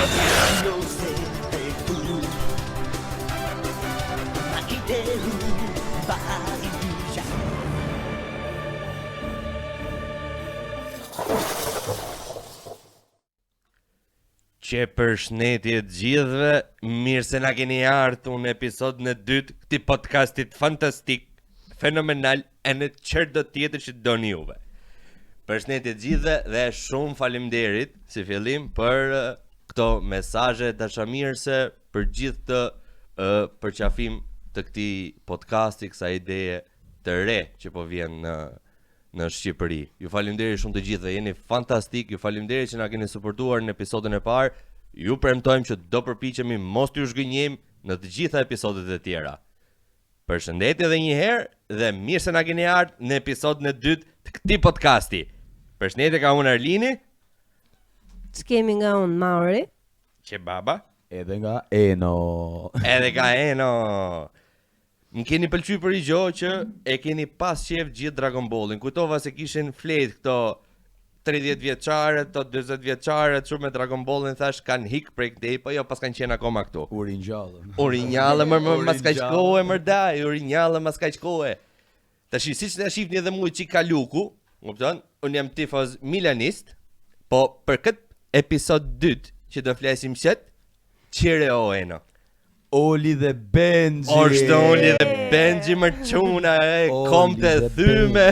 Që përshëndetje të gjithëve, mirë se na keni ardhur në episodin e dytë këtij podcastit fantastik, fenomenal e në çfarë do tjetër që doni juve. Përshëndetje të gjithëve dhe shumë faleminderit si fillim për këto mesazhe dashamirëse, për gjithë të përqafim të këtij podcasti, kësaj ideje të re që po vjen në Shqipëri. Ju faleminderit shumë të gjithëve, jeni fantastik, ju faleminderit që na keni suportuar në episodin e parë. Ju premtojmë që do përpiqemi mos t'ju zhgënjejmë në të gjitha episodet e tjera. Përshëndetje edhe një herë dhe mirë se na keni ardhur në episodin e dytë të këtij podcasti. Përshëndetje ka unë Arlini. S'kemi nga unë Mauri. Që baba. Edhe nga Eno. Edhe ka Eno. Më keni pëlqyer për i gjo që e keni pas qef gjithë Dragon Ballin. Kujtova se kishin flet këto 30 vjeçare, këto 40 vjeçare, çu me Dragon Ballin thash kanë hik prej këtej, po jo pas kanë qenë akoma këtu. Urinjallë mas kaq kohë mërdaj, urinjallë mas kaq kohë. Tash siç na shihni edhe mua çika luku, kupton? Unë jam tifoz milanist, po për këtë episod dytë që do flasim sot, çire o Eno. Oli dhe Benji. Orshtë Oli dhe Benji mërçuna, kom të thyme.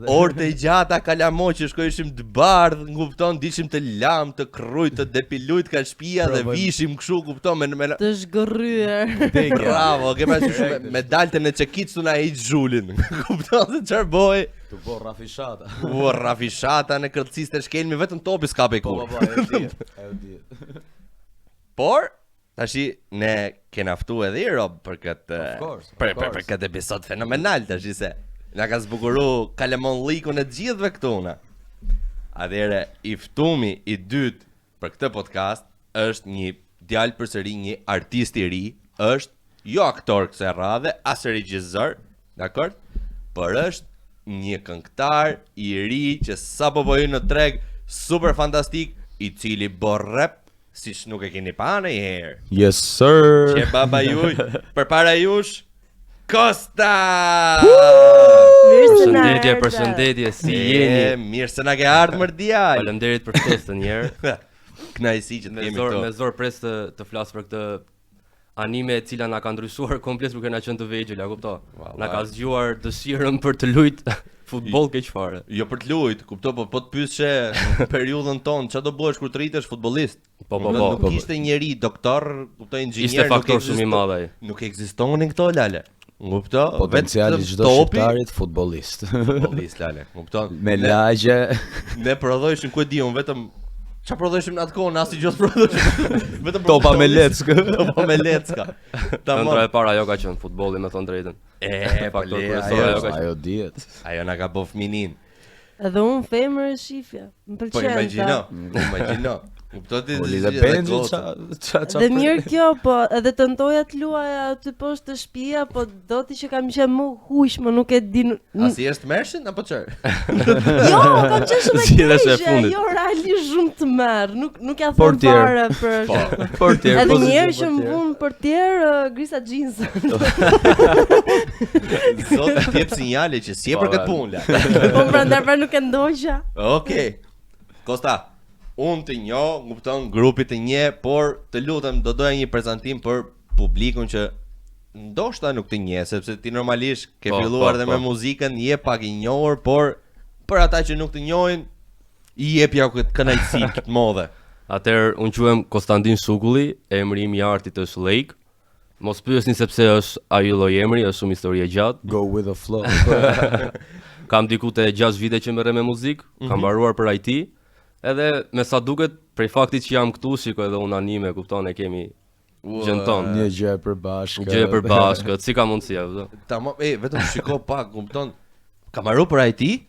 Orë të gjata kalamo që shkojshim të bardh, kupton, dishim të lam, të krujt, të depilujt ka shtëpia dhe vishim kështu, kupton, me të zgërryer. Bravo, kema me daltën e çekicën na hiq zhulin. Kupton se çfarë bëj? Të bo rafishata. Rafishata në kërciste shkelmi, vetëm topi s'ka pe kur. E di. Por tashi ne kena ftu edhe Rob për këtë për këtë episod fenomenal, tashi se na ka zbukuru Kalemon Likun e gjithëve këtu na. Atëherë i ftumi i dytë për këtë podcast është një djalë përsëri, një artist i ri, është jo aktor kësaj radhe, as regjisor, dakor? Por është një këngëtar i ri që sapo po hyn në treg, super fantastik, i cili bën rap siç nuk e keni pa ndonjëherë. Yes sir. Që baba juj, përpara jush, Kosta! Përshëndetje, si jeni? Mirë se na ke ardhur më djalë. Faleminderit për ftesën një herë. Kënaqësi që të jemi këtu. Me zor pres të flas për këtë anime e cila na ka ndryshuar komplet kur kena qenë të vegjël, a kupto? Na ka zgjuar dëshirën për të luajtur futboll keq fare. Jo për të luajt, kupto, po të pyeshe periudhën tonë, çfarë do bëhesh kur të rritesh futbollist? Po. Nuk ishte njeri doktor, kuptoj inxhinier, ishte faktor shumë i madh ai. Nuk ekzistonin këto lale. Kupto? Potenciali çdo shqiptarit futbollist. Futbollist lale, kupton? Me lagje. Ne prodhojshim ku e diun, vetëm çfarë prodhojshim në atë kohë, as i gjos prodhojshim. Vetëm topa me leckë. Topa me lecka. Ndra e para ajo ka qenë futbolli, me thon drejtën. Faktor kryesor ajo dihet. Ajo na ka bë fëminin. Edhe unë femër e shifja. Më pëlqen. Po imagjino. Kuptoti Oli dhe Benji ça. Dhe mirë kjo, po edhe tentoja të luaja aty poshtë të shtëpia, po do ti që kam qenë më huq, më nuk e di. Asi është mershin apo çfarë? Jo, kam qenë shumë e keqe. Jo, realisht shumë të merr. Nuk ja them fare për. Portier. Edhe një herë që më vun portier grisa jeans. Zot jep sinjale që si e për këtë punë. Po prandaj nuk e ndoqja. Okej. Kosta, unë të njoh, kupton, grupi të nje, por të lutem do doja një prezantim për publikun që ndoshta nuk të nje, sepse ti normalisht ke filluar dhe me muzikën, je pak i njohur, por për ata që nuk të njohin, i jep ja këtë kënaqësi këtë modhe. Atëherë unë quhem Konstantin Sukulli, emri im i artit është Lake. Mos pyesni sepse është ai lloj emri, është shumë histori e gjatë. Go with the flow. Kam diku te 6 vite që merrem me muzikë, kam mbaruar për IT. Edhe me sa duket, prej faktit që jam këtu, shiko edhe unë anime, kupton, e kemi gjën tonë. Një gjë e përbashkët, si ka mundësia, vëdo? Tamam, vetëm shiko pak, kupton, ka marru për IT,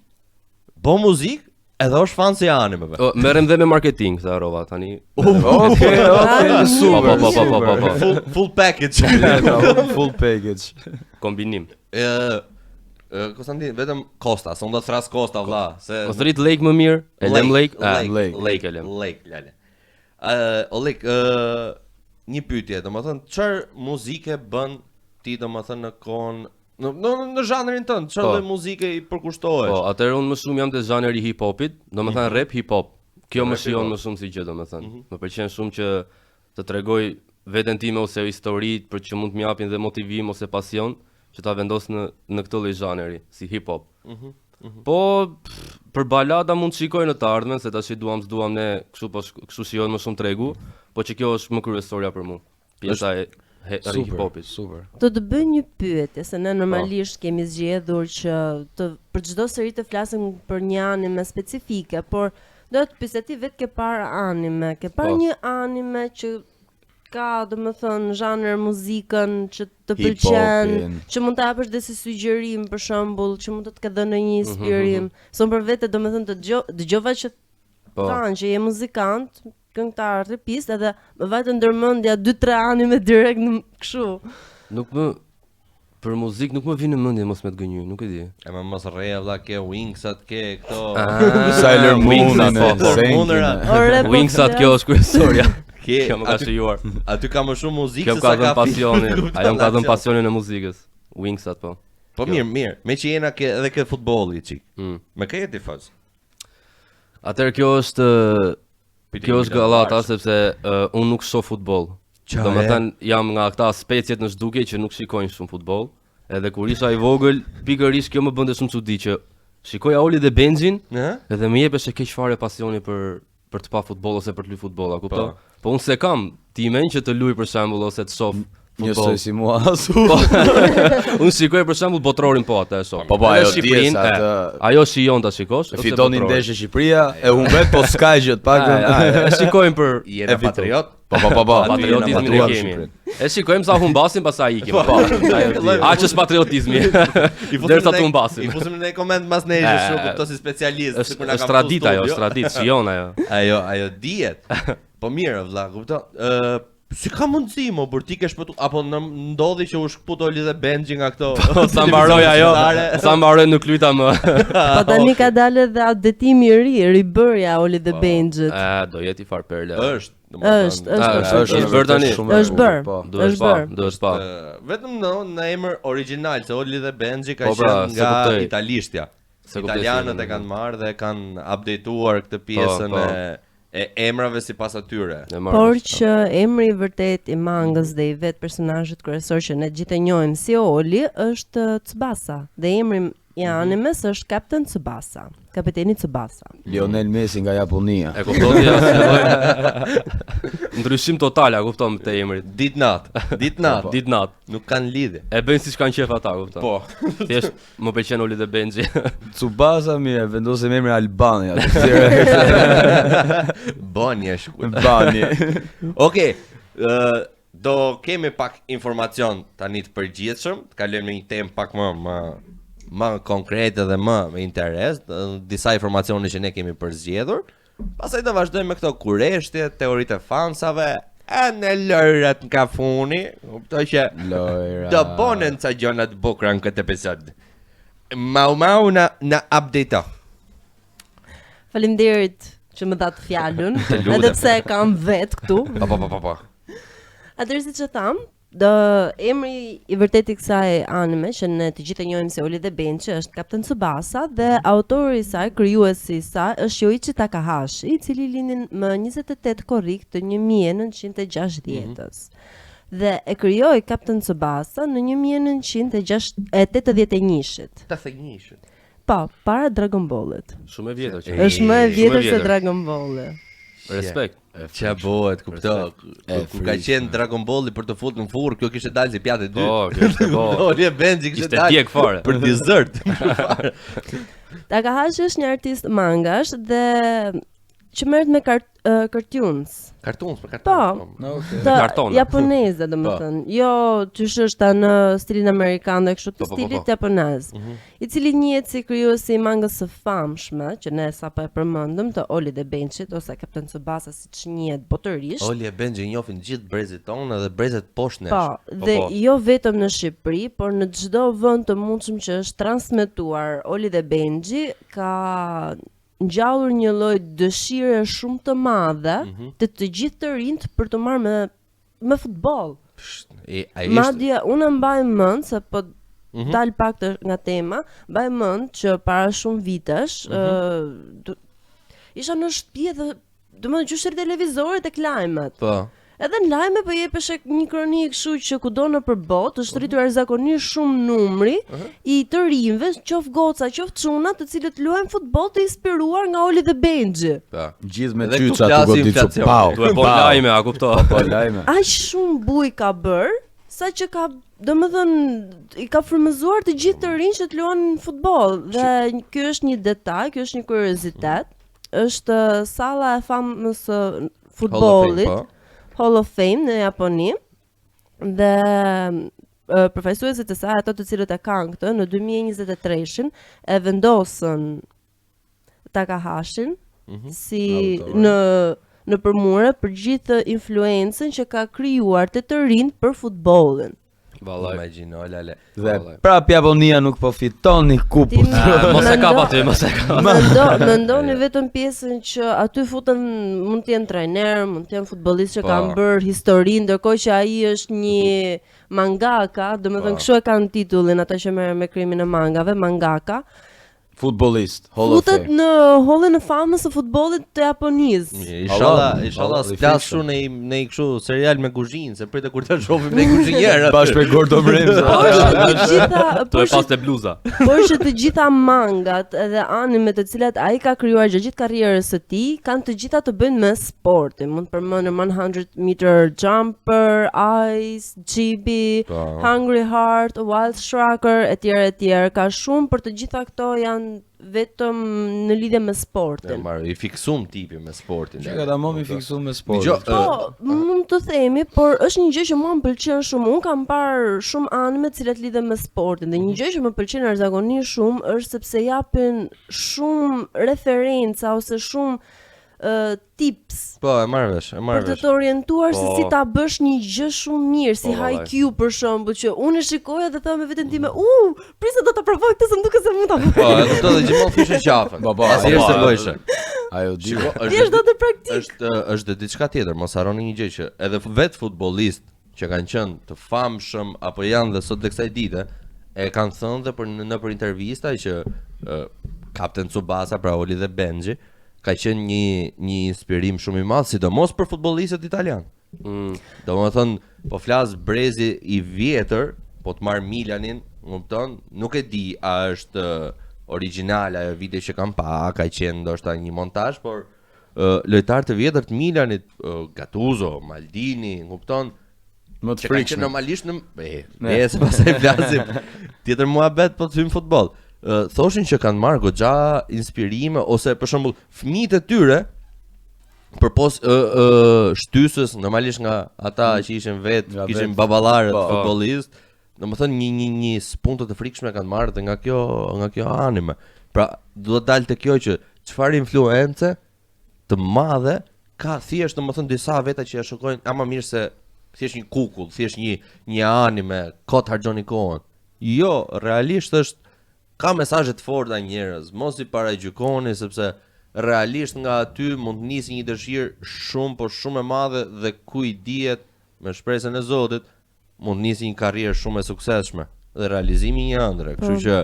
bo muzikë, edhe është fan si animeve. Merrem dhe me marketing, këta rova, tani. Okej, super. Full package. Full package. Kombinim. Konstantin, vetëm Kosta, s'u do të thras Kosta vlla, se mos rrit Lake më mirë, e lem Lake, Lake, e lem. lale. Olik, një pyetje, domethënë çfarë muzike bën ti domethënë në kohën në zhanrin tënd, çfarë lloj muzike i përkushtohesh? Po, atëherë unë më shumë jam te zhanri hip hopit, domethënë rap hip hop. Kjo më shijon më shumë si gjë domethënë. Më pëlqen shumë që të tregoj veten time ose histori për që mund të më japin dhe motivim ose pasion që ta vendos në këtë lloj zhanri si hip hop. Po për balada mund të shikoj në të ardhmen se tash s'duam ne kështu shijon më shumë tregu, po që kjo është më kryesorja për mua. Pjesa e hip hopit. Super. Do të bëj një pyetje, se ne normalisht kemi zgjedhur që për çdo seri të flasim për një anime specifike, por do të pyes ti vetë ke parë anime, ke parë një anime që ka domethënë zhanër muzikën që të pëlqen, që mund të hapësh dhe si sugjerim për shembull, që mund të të dhënë një inspirim. Son për vete domethënë të dëgjova që thanë që je muzikant, këngëtar, rapist, edhe më vajte ndërmendja 2-3 anime direkt në kështu. Nuk më për muzikë nuk më vjen në mendje mos me të gënjy, nuk e di. E më mos rreja vlla ke Wingsat, ke këto Sailor Moon, Wingsat kjo është kryesorja. Kjo më ka shijuar. Aty ka më shumë muzikë Kjo se ka sa dhënë ka pasionin. Ajo më ka dhënë pasionin e muzikës. Wingsat po. Po mirë, me që jena edhe ke futbolli çik. Me kë je tifoz? Atëherë kjo është gallata sepse unë nuk shoh futboll. Domethënë jam nga ata speciet në zhdukje që nuk shikojnë shumë futboll. Edhe kur isha i vogël, pikërisht kjo më bënte shumë çudi që shikoja Oli dhe Benxhin, edhe më jepeshe keq fare pasioni për të pa futboll ose për të luajtur futboll, a kupton? Po unë se kam timen që të luaj për shembull ose të shoh njësoj si mua. Unë shikoj për shembull Botrorin po atë e shoh. Po ajo dies atë. Ajo shijon ta shikosh. Fitoni ndeshje Shqipëria, e humbet po s'ka gjë të paktën. E shikojmë për jeni patriot. Po. Patriotizmin e kemi. E shikojmë sa humbasin pastaj ikim. Po. Aqës patriotizmi. Derisa të humbasim. I fusim në koment mbas neje shumë këto si specialist, sikur na kanë. Është traditë ajo, është traditë, shijon ajo. Ajo dihet. Po mirë vëlla, kupton? Si ka mundësi mo për ti ke shpëtu apo ndodhi që u shkput Oli dhe Benxhi nga këto? Sa mbaroi ajo, sa mbaroi nuk lujta më. Po tani ka dalë edhe updatimi i ri, ribërja Oli dhe Benxhit. Do jeti far perle. Është bër tani. Është bër. Do është pa. Vetëm në emër origjinal se Oli dhe Benxhi ka qenë nga italishtja. Italianët e kanë marrë dhe kanë updateuar këtë pjesën e emrave sipas atyre. Por që emri i vërtet i mangës dhe i vet personazhit kryesor që ne gjithë e njohim si Oli është Tsubasa. Dhe emri i animes është Captain Tsubasa, kapiteni Tsubasa. Lionel Messi nga Japonia. E kupton ti? Ndryshim total, a kupton me të emrit. Ditnat. Nuk kanë lidhje. E bëjnë siç kanë qef ata, kupton. Po. Thjesht më pëlqen Oli dhe Benxhi. Tsubasa mirë, vendosim emrin Albania. Banje shkruaj. Banje. Okej. Do kemi pak informacion tani të përgjithshëm, të kalojmë në një temë pak më konkrete dhe më me interes, disa informacione që ne kemi përzgjedhur. Pastaj do vazhdojmë me këto kureshtje, teoritë e fansave, e në lojrat nga funi, kuptoj që do bonen ca gjëra të bukura në këtë episod. Mau na update. Faleminderit që më dha të fjalën, edhe pse e kam vet këtu. Po. Atëherë siç e tham, emri i vërtet i kësaj anime që ne të gjithë e njohim si Oli dhe Benxhi është Captain Tsubasa dhe autori i saj, krijuesi i saj është Yoichi Takahashi, i cili lindi më 28 korrik të 1960-s. Dhe e krijoi Captain Tsubasa në 1981-shit. Po, para Dragon Ballit. Shumë e vjetër që. Është më e vjetër se Dragon Balli. Respekt. Ç'a bëhet, kuptoj. Kur ka qenë Dragon Balli për të futur në furrë, kjo kishte dalë si pjatë e dytë. Po, kjo ishte po. Oli e Benxhi kishte dalë. Ishte djeg fare. Për dessert. Takahashi është një artist mangash dhe që merret me cartoons. Cartoons. Po, kartona. Japoneze domethënë. Jo, ç'është është në stilin amerikan dhe kështu të stilit japonez. I cili njihet si krijuesi i mangës së famshme, që ne sapo e përmendëm, të Oli dhe Benxhit ose Captain Tsubasa siç njihet botërisht. Oli e Benxhi njohin gjithë brezit tonë dhe brezet poshtë nesh. Po, dhe jo vetëm në Shqipëri, por në çdo vend të mundshëm që është transmetuar Oli dhe Benxhi ka ngjallur një lloj dëshire shumë të madhe të gjithë të rinjt për të marrë me futboll. Madje unë mbaj mend se po dal pak nga tema, mbaj mend që para shumë vitesh isha në shtëpi dhe domethënë qysh televizorit tek lajmet. Po. Edhe në lajme po jepesh një kronikë kështu që kudo nëpër botë është rritur arzakonisht shumë numri i të rinjve, qof goca, qof çuna, të cilët luajnë futboll të inspiruar nga Oli dhe Benxhi. Po. Gjithë me çyça të goditshëm. Pau. Duhet po lajme, a kupto? Po lajme. Aq shumë buj ka bër, saqë ka domethënë i ka frymëzuar të gjithë të rinj që të luajnë futboll. Dhe ky është një detaj, ky është një kuriozitet. Është salla e famës futbollit. Hall of Fame në Japoni dhe përfaqësuesit e saj, ato të cilët e kanë këtë në 2023-shin e vendosën Takahashin si në përmure për gjithë influencën që ka krijuar të rinj për futbollin. Vallai. Imagjino, lale. Dhe prap Japonia nuk po fiton një kupë. Mos e kap aty, mos e kap. Mendoni vetëm pjesën që aty futen mund të jenë trajner, mund të jenë futbollistë që kanë bërë histori, ndërkohë që ai është një mangaka, domethënë kështu e kanë titullin ata që merren me krimin e mangave, mangaka. Futbollist, Hall of Futet Fame. në Hallin e famës së futbollit të Japonisë. Inshallah s'plas shumë në kështu serial me kuzhinë, se pritet kur ta shohim në kuzhinierë. Bashkë me Gordon Ramsay. To e pas te bluza. Por që të gjitha mangat edhe anime të cilat ai ka krijuar gjatë gjithë karrierës së tij, kanë të gjitha të bëjnë me sportin. Mund të përmendë 100 meter jumper, Ice, Chibi, Hungry Heart, Wild Striker etj. Ka shumë, për të gjitha këto janë vetëm në lidhje me sportin. I fiksum tipi me sportin. Çka ta momi fiksuar me sportin. Po, mund të themi, por është një gjë që mua më pëlqen shumë. Unë kam parë shumë anime të cilat lidhen me sportin dhe një gjë që më pëlqen arzakonisht shumë është sepse japin shumë referenca ose shumë tips. Po, e marr vesh. Për të orientuar se si ta bësh një gjë shumë mirë, si Haikyuu për shembull, që unë e shikoja dhe thova me veten time, prisa do ta provoj këtë se më duket se mund ta bëj. Po, e kuptoj dhe gjithmonë fishe qafën. Po, Asi është të bëjshë. Ajo di. Thjesht do të praktik. Është diçka tjetër, mos harroni një gjë që edhe vet futbollistë që kanë qenë të famshëm apo janë dhe sot të kësaj dite e kanë thënë dhe nëpër intervista që Kapten Tsubasa, pra Oli dhe Benxhi, ka qenë një inspirim shumë i madh, sidomos për futbollistët italian. Domethënë, po flas brezi i vjetër, po të marr Milanin, kupton, nuk e di a është origjinale ajo video që kam pa, ka qenë ndoshta një montazh, por lojtarë të vjetër të Milanit, Gattuso, Maldini, kupton, Më të që kanë qenë frikshme. normalisht se pastaj flasim tjetër muhabet po të hyjmë futboll. Thoshin që kanë marrë goxha inspirime ose për shembull fëmijët e tyre përpos shtysës normalisht nga ata që ishin kishin baballarë futbollistë, domethënë një spuntë të frikshme kanë marrë dhe nga kjo anime. Pra duhet dalë te kjo që çfarë influence të madhe ka thjesht domethënë disa veta që ja shokojnë ama mirë se thjesht një kukull, thjesht një anime, kot harxhoni kohën. Jo, realisht është ka mesazhe të forta njerëz, mos i paragjykoni sepse realisht nga aty mund të nisi një dëshirë shumë e madhe dhe ku i dihet me shpresën e Zotit mund të nisi një karrierë shumë e suksesshme dhe realizimi i një ëndre. Kështu që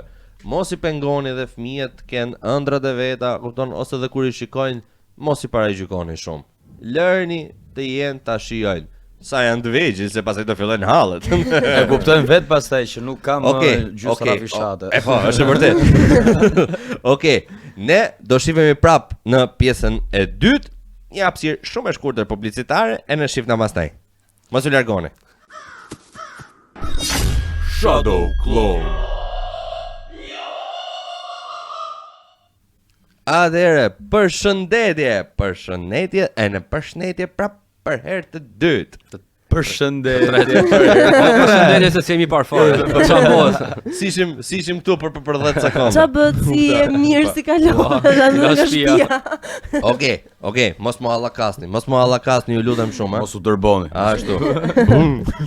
mos i pengoni dhe fëmijët kenë ëndrat e veta, kupton, ose dhe kur i shikojnë mos i paragjykoni shumë. Lërni të jenë ta shijojnë. Sa janë të vegjël se pastaj do fillojnë hallet. E kuptojnë vet pastaj që nuk kam gjysra fishate. Po, është vërtet. Okej, ne do shihemi prap në pjesën e dytë, një hapësirë shumë e shkurtër publicitare e në shifna pastaj. Mos u largoni. Shadow Clone. Atëherë, përshëndetje e në përshëndetje prap për herë të dytë. Përshëndetje. Përshëndetje se jemi parfare. Po çfarë bëhet? Si ishim këtu për 10 sekonda. Qa bëhet si e mirë si kalon dhe nga shtëpia. Okej, mos më hallakasni, ju lutem shumë, Mos u dërboni. Ashtu.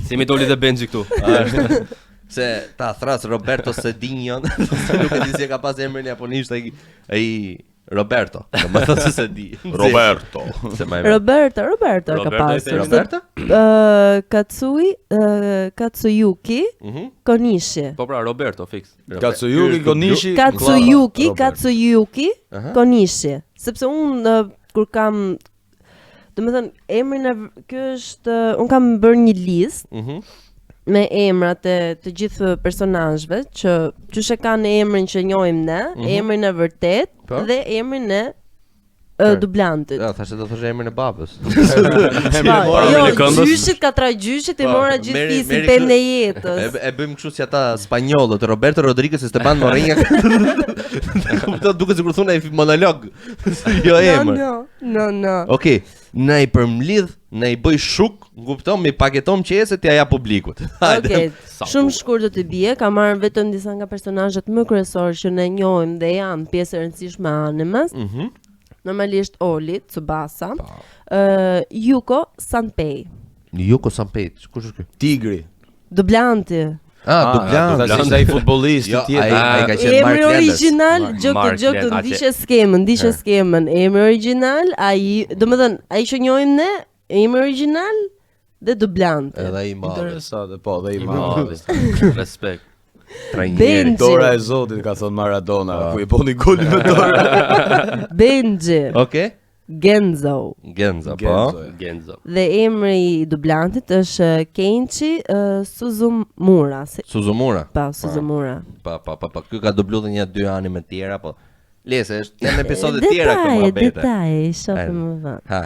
Si mi doli dhe Benxhi këtu. Ashtu. Se ta thras Roberto Cedinho, nuk e di si e ka pas emrin japonisht ai Roberto. Më thënë se di. Roberto. Se më Roberto ka pasur. Roberto? Katsuyuki Konishi. Po pra Roberto fix. Katsuyuki Konishi. Katsuyuki Aha. Konishi. Sepse unë kur kam, domethënë emrin ky është un kam bërë një listë me emrat e të gjithë personazheve që qysh e kanë emrin që njohim ne, emrin e vërtet Po. dhe emrin e dublantit. Ja, thashë do të thosh emrin e babës. Jo, këmbës. gjyshit ka tra gjyshit i mora gjithë Meri- fisin Meri pemë kështu- e jetës. E bëjmë kështu si ata spanjollët, Roberto Rodriguez, Esteban Moreira. Kupton duket sikur thonë ai monolog. Jo emër. No. Okej, na i përmlidh, na i bëj shuk, kupton, mi paketon qeset t'ja jap publikut. Okej, shumë shkurt do të bie, ka marrë vetëm disa nga personazhet më kryesorë që ne njohim dhe janë pjesë e rëndësishme e animes. Normalisht Oli, Tsubasa, Yuko Sanpei, Yuko Sanpei, kush është ky? Tigri. dublanti. Dublan. Dublan. Ai futbollist Jo, tjetër. ai ka qenë Mark Emri Landers. origjinal, Mark gjok të Landers, ndiqe skemën. Emri origjinal, ai, domethënë, ai që njohim ne, emri origjinal dhe dublanti. Edhe ai madh. Interesante, po, dhe i Oh, madh. respekt. Trajneri. Benji. Dora e Zotit ka thënë Maradona, ku i bëni golin me dorë. Benji, Okej. Genzo. Genza, po. Genzo, e. Genzo. Dhe emri i dublantit është Keiichi Suzumura. Suzumura. Suzumura. Pa. Ky ka dublu dhe një dy anime tjera, po. Lese, është janë episode tjera këtu më bete. Detaj, shohim më vonë. Ha,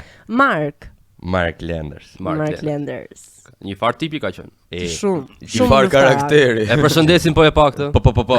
Mark Landers. Mark Landers. Një far tipi ka qenë. Shumë Çfarë luftarak. karakteri. E përshëndesim po e pak të. Po.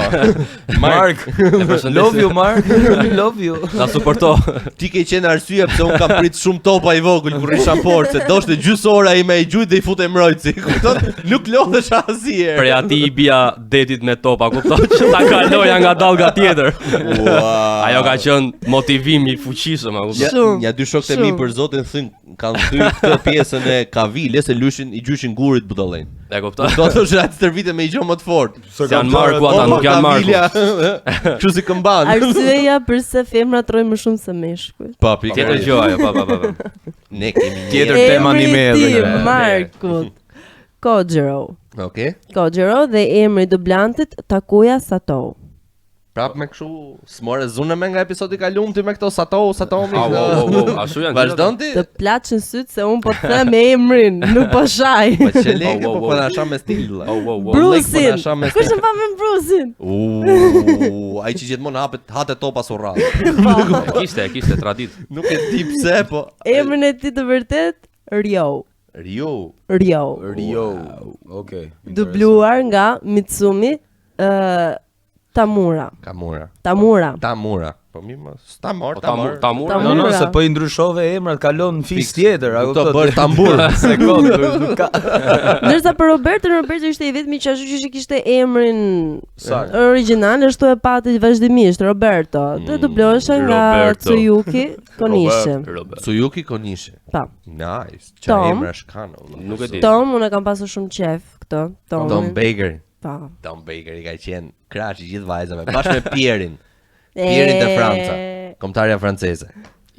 Mark, E përshëndesim. love you Mark, love you. Na suporto. Ti ke qenë arsye pse un kam prit shumë topa i vogël kur isha fort, se doshte gjys ora i me i gjujt dhe i futem mbrojtësi. Kupton? Nuk lodhesh asnjëherë. Prej ati i bia detit me topa, kupton që ta kaloja nga dallga tjetër. Wow. Ajo ka qenë motivim i fuqishëm, a kupton? Shumë, Ja dy shokët e mi shumë. për zotin thën kanë thyer këtë pjesën e kavile se i gjyshin gurit budallën. E kupton? Do të thosh atë stërvite me i gjë më të fortë. Se janë marku ata, nuk janë marku. Kështu si këmban. Arsyeja pse femrat rrojnë më shumë se meshkujt. Pa, Tjetër gjë ajo, pa. Ne kemi Tjetër tema anime edhe Emri i kjo. Markut. Kojiro. Okej. Kojiro dhe emri i dublantit Takuya Sato. Prap me kështu s'more zune me nga episodi i kaluam ti me këto Sato mi. Ashtu janë. Vazhdon ti? Të plaçën syt se un po të them emrin, nuk po shaj. Po çelek, Oh, po na sha me stil. vlla. Brucein. Lek, po na Kush e pa me Brucein? Ai që gjithmonë hate topa surrall. Kishte tradit. Nuk e di pse, po Emrin e tij të vërtet Ryo. Ryo. Rio. Okej. Dubluar nga Mitsumi Tamura. Tamura. Po mi mos. Tamur. Tamura. No, se po i ndryshove emrat, kalon në fis tjetër, a Kupto kupton? bër tambur. Sekond, nuk ka. Ndërsa për Roberto ishte i vetmi që ashtu që kishte emrin Saktë. origjinal, ashtu e pati vazhdimisht Roberto. Dhe dublohesha nga Roberto. Tsuyuki Konishi. Tsuyuki Konishi. Pa. Nice. Ç'a Tom. emrash kanë? Nuk e di. Tom, unë e kam pasur shumë qef këtë. Tom Baker. Pa. Tom Baker i ka qenë krahas i gjithë vajzave, bashkë me Pierin. Pierin te Franca. Kombëtarja franceze.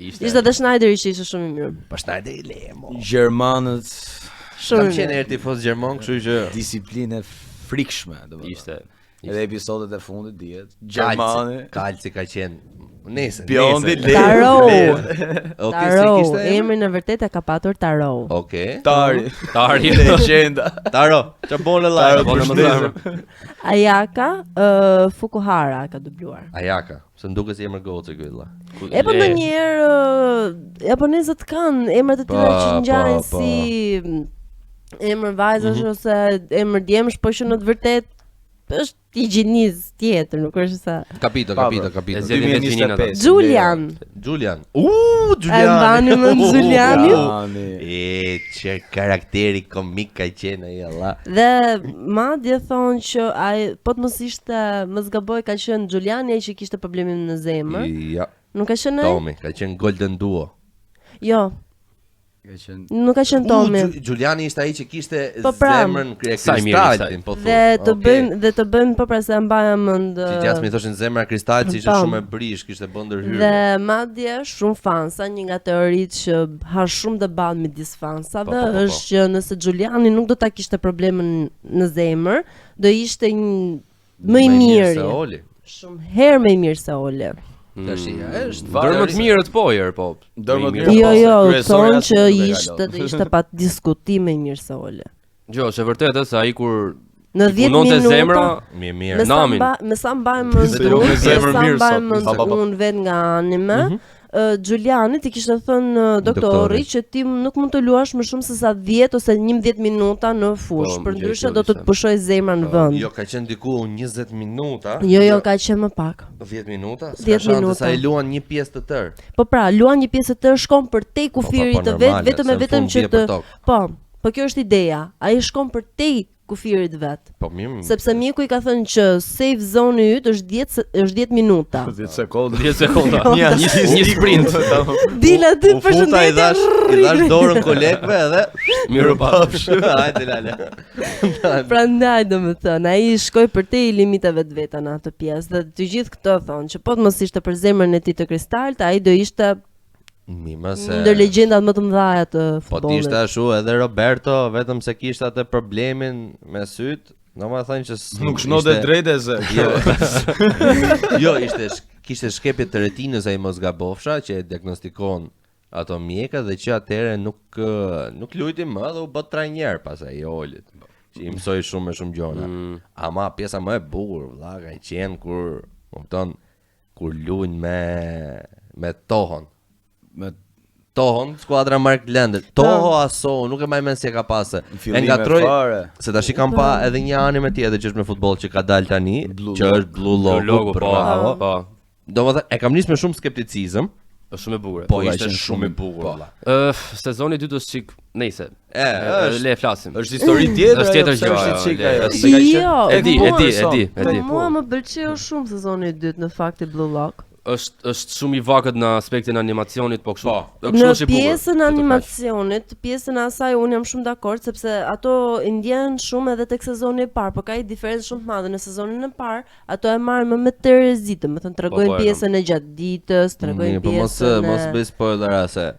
Ishte dhe Schneider ishte shumë i mirë. Po Schneider i lemo. Gjermanët Kam Shumë i qenë mirë. herë tifoz gjerman, kështu që disiplinë frikshme, domethënë. Ishte. Edhe episodet e fundit dihet. Gjermani. Kalci ka qenë. Nese. Biondi le. Taro. Okej, si Taro. kishte emrin? Emrin e vërtet e ka patur Taro. Okej. Tari. Tari. Legjenda. Taro, ç'a bën Taro, live? po, Përshëndetje. Ayaka Fukuhara ka dubluar. Ayaka, se nduket si emër gocë ky vëlla. E po ndonjëherë japonezët kanë emrat e tilla Po, që ngjahen po. si emër vajzash ose emër djemsh, po që në të vërtet është higjieniz tjetër, nuk është sa. Kapito. E zgjedhin vetë gjinina ata. Julian. Julian. A e mbani mend Julianin? Juliani. Çe karakteri komik ka qenë ai Allah. Dhe madje thonë që ai po të mos ishte, mos gaboj, ka qenë Juliani ai që kishte problemin në zemër. Ja, Nuk ka qenë ai? Tomi, ka qenë Golden Duo. Jo. Nuk ka qenë Tomi. Giuliani ishte ai që kishte Po pra. zemrën Sa i mirë kristalin, po Dhe të bëjmë po pra se mbaja mend. Që gjatë mi thoshin zemra kristal, që ishte Tam. shumë e brish, kishte bën ndërhyrje. Dhe madje shumë fansa, një nga teoritë që ha shumë debat midis fansave Po. është që nëse Giuliani nuk do ta kishte problemin në zemër, do ishte një më i se miri. Oli. Shumë herë më i mirë se Ole. Tash është Ndër më të mirët po herë, po. Ndër më të Më i mirët. mirë. Jo, kryesorja thonë që s'u ishte pa diskutim më i mirë se Ole. Jo, është e vërtetë se ai kur Në 10 punonte minuta zemra, mirë. Namin. Me sa mbaj mend Se jo me unë, zemër me sa mirë mbaj sot, mend pa. unë vet nga anime, Giuliani ti kishte thënë doktori që ti nuk mund të luash më shumë se sa 10 ose 11 minuta në fushë, Po, përndryshe gjë do të kjo të pushoj zemra në vend. Jo, ka qenë diku 20 minuta. Jo, ka qenë më pak. 10 minuta. 10 S'ka shanse minuta. sa i luan një pjesë të tërë. Po pra, luan një pjesë të tërë shkon për te kufirit të vet, normale, vetëm se e në vetëm fund që bie të për tokë. Po kjo është ideja. Ai shkon për te kufirit vet. Po mirë. Sepse mjeku i ka thënë që safe zone yt është 10 minuta. 10 sekonda. 10 sekonda. Një sprint. Dila ty U futa i dash dorën kolegëve edhe Mirë pa. Hajde lale. Prandaj domethënë ai shkoi për te i limitave të veta në atë pjesë dhe të gjithë këto thonë që po të mos ishte për zemrën e tij të kristalt, ai do ishte Mima se ndër legjendat më të mëdha të po ti ishte futbollit. ashtu edhe Roberto, vetëm se kishte atë problemin me syt, domethënë që Nuk shnote drejtë se. Jo, kishte shkepje të retinës ai mos gabofsha që e diagnostikon ato mjekët dhe që atëherë nuk luajti më dhe u bë trajner pasaj i Olit. Që i mësoi shumë gjona. Ama pjesa më e bukur, vlla, ka qenë kur luajn me Tohon. Me Tohon, skuadra Mark Lender. Toho aso, nuk e mbaj mend si e ka pasë. E ngatroj se tash i kam pa edhe një anime tjetër që është me futboll që ka dalë tani, që është Blue Logo. Bravo. Po. Domethënë e kam nisë me shumë skepticizëm, Është shumë e bukur. po ishte shumë e bukur. valla. Sezoni 2 është çik, nejse. Është Le flasim. Është histori tjetër. Është tjetër pse gjë, është ajo, çik le, ajo. është- Se ka qenë- Jo, E di. Po mua më pëlqeu shumë sezoni i dytë në fakt i Blue Lock. Është shumë i vakët në aspektin e animacionit, po kështu. Në Kështu është i bukur. pjesën e animacionit, pjesën e asaj unë jam shumë dakord sepse ato i ndjen shumë edhe tek sezoni i parë, por ka një diferencë shumë të madhe. Në sezonin e parë, ato e marrin më me terezi, domethënë tregojnë Po, e pjesën e gjatë ditës, tregojnë Po mos pjesën bëj spoilera se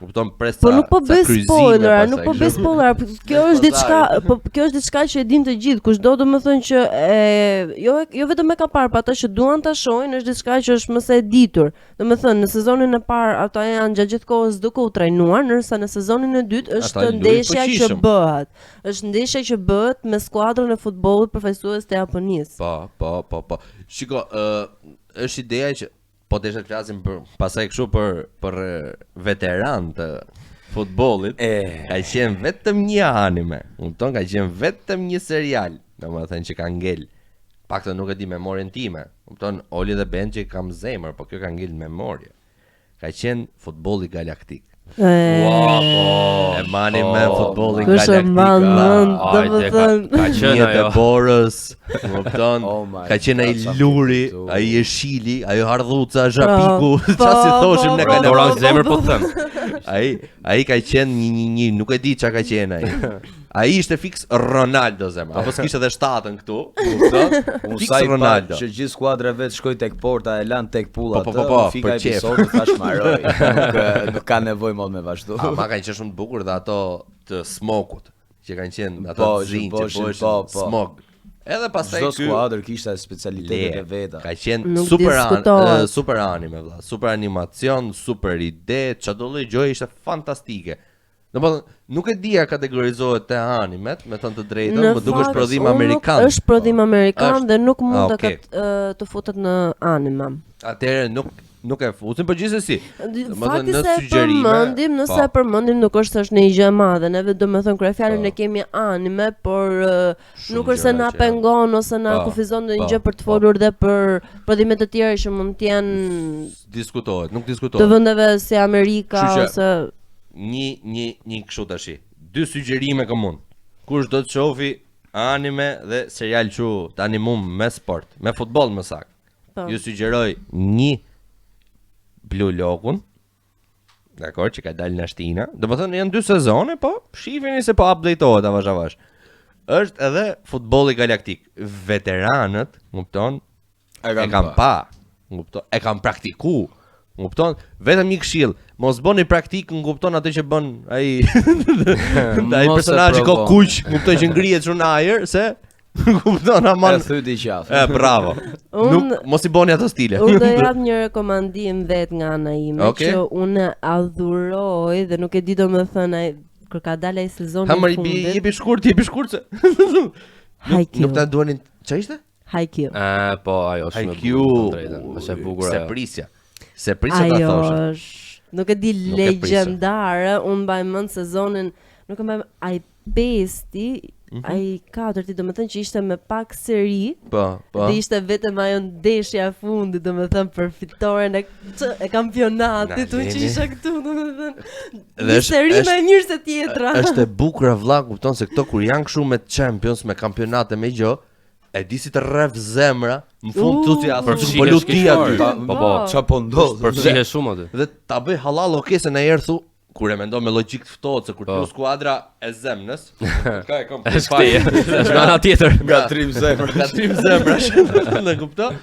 kupton presa. Po nuk po bëj spoilera, nuk po bëj spoilera. Kjo është diçka, po kjo është diçka që e din të gjithë. Kushdo domethënë që jo vetëm e ka parë, por ata që duan ta shohin është diçka që është më së e ditur. Domethënë në sezonin e parë ata janë gjatë gjithë kohës duke u trajnuar, ndërsa në sezonin e dytë është Ata luajnë ndeshja që fuqishëm. bëhet. Është ndeshja që bëhet me skuadrën e futbollit përfaqësues të Japonisë. Po. Shiko, është ideja që po desha të flasim pasaj kështu për veteran të futbollit. Ka qenë vetëm një anime, kupton, ka qenë vetëm një serial, domethënë që ka ngel. Paktën nuk e di memorien time. Kupton, Oli dhe Benji kam zemër, po kjo ka ngel memorje. Ka qenë futbolli galaktik. E mani me futbollin Kush e galaktik. mban mend, Ajde, domethënë ka qenë Njët e ajo. borës, kupton, Oh my ka qenë ai God, sa luri, fitu. ai jeshili, ajo hardhuca, zhapiku, Po, qa si thoshim në po, Galaktik. Doran zemër po them. Ai ka qenë një, nuk e di qa ka qenë ai. Ai ishte fix Ronaldo zemër, apo s'kishte edhe shtatën këtu, kupton? Unë Fix sa i pa Ronaldo. që gjithë skuadra vetë shkoj tek porta e lan tek pulla Po, fika për qef. episodi thash marroj. Nuk ka nevojë më me vazhdu. Ama kanë qenë shumë të bukur dhe ato të smokut, që kanë qenë ato Po, të zinj që po, bëheshin po. smok. Edhe pastaj Çdo ky skuadër kishte specialitetet e veta. ka qenë Nuk super diskutohet. super anime valla, super animacion, super ide, çdo lloj gjë ishte fantastike. Domethënë, nuk e dia kategorizohet te animet, me thënë të drejtën, më duket është prodhim amerikan. Është prodhim amerikan Është. dhe nuk mund Okay. të futet në anime. Atëherë nuk e fusin, por gjithsesi. Fakti se e sugjerime, përmendim, nëse po. e përmendim nuk është se është një gjë e madhe, neve domethënë kur e fjalën e kemi anime, por nuk është se gjëra na që- pengon ose na Po, kufizon ndonjë po, gjë për të po. folur dhe për prodhime të tjera që mund të jenë Diskutohet, nuk të diskutohet. vendeve si Amerika Kështu që- ose Një kështu tash. Dy sugjerime komun. Kush do të shofi anime dhe serial që të animum me sport, me futboll më saktë. Po. Ju sugjeroj një Blue Logun, Dakor, që ka dalë në Shtina. Domethënë janë 2 sezone, po shifeni se po update-ohet avash. Është edhe futbolli galaktik. Veteranët, kupton, e kanë pa. Kupton, e kanë praktikuar. Kupton? Vetëm një këshill, mos bëni praktik, kupton atë që bën ai ai personazhi ka kuq, kupton që ngrihet shumë në ajër se kupton aman. E thyti qafë. Bravo. Nuk mos i bëni ato stile. Unë do jap një rekomandim vet nga ana ime që unë adhuroj dhe nuk e di domethënë ai kur ka dalë ai sezoni i fundit. Jepi shkurt se. Nuk ta duanin ç'a ishte? Haikyuu. Po, ajo është është e bukur ajo. Se prisja ta thosh. Nuk e di legjendare, unë mbaj mend sezonin, nuk e mbaj ai 5-ti, ai 4-ti, domethënë që ishte me pak seri. Po. Dhe ishte vetëm ajo ndeshja e fundit, domethënë për fitoren e kampionatit, unë që isha këtu, domethënë. Një seri më e mirë se tjetra. Është e bukur vëlla, kupton se këto kur janë kështu me Champions, me kampionate me gjë, e di si të rref zemra, në fund tu si po luti aty. Po, ç'a po ndodh? Përfshihet shumë aty. Dhe ta bëj hallall okese në herë thu, kur e mendon me logjik të ftohtë se kur të skuadra e zemrës, ka e kom. Është nga ana tjetër. Gatrim zemra. Gatrim zemrash. Në kupton?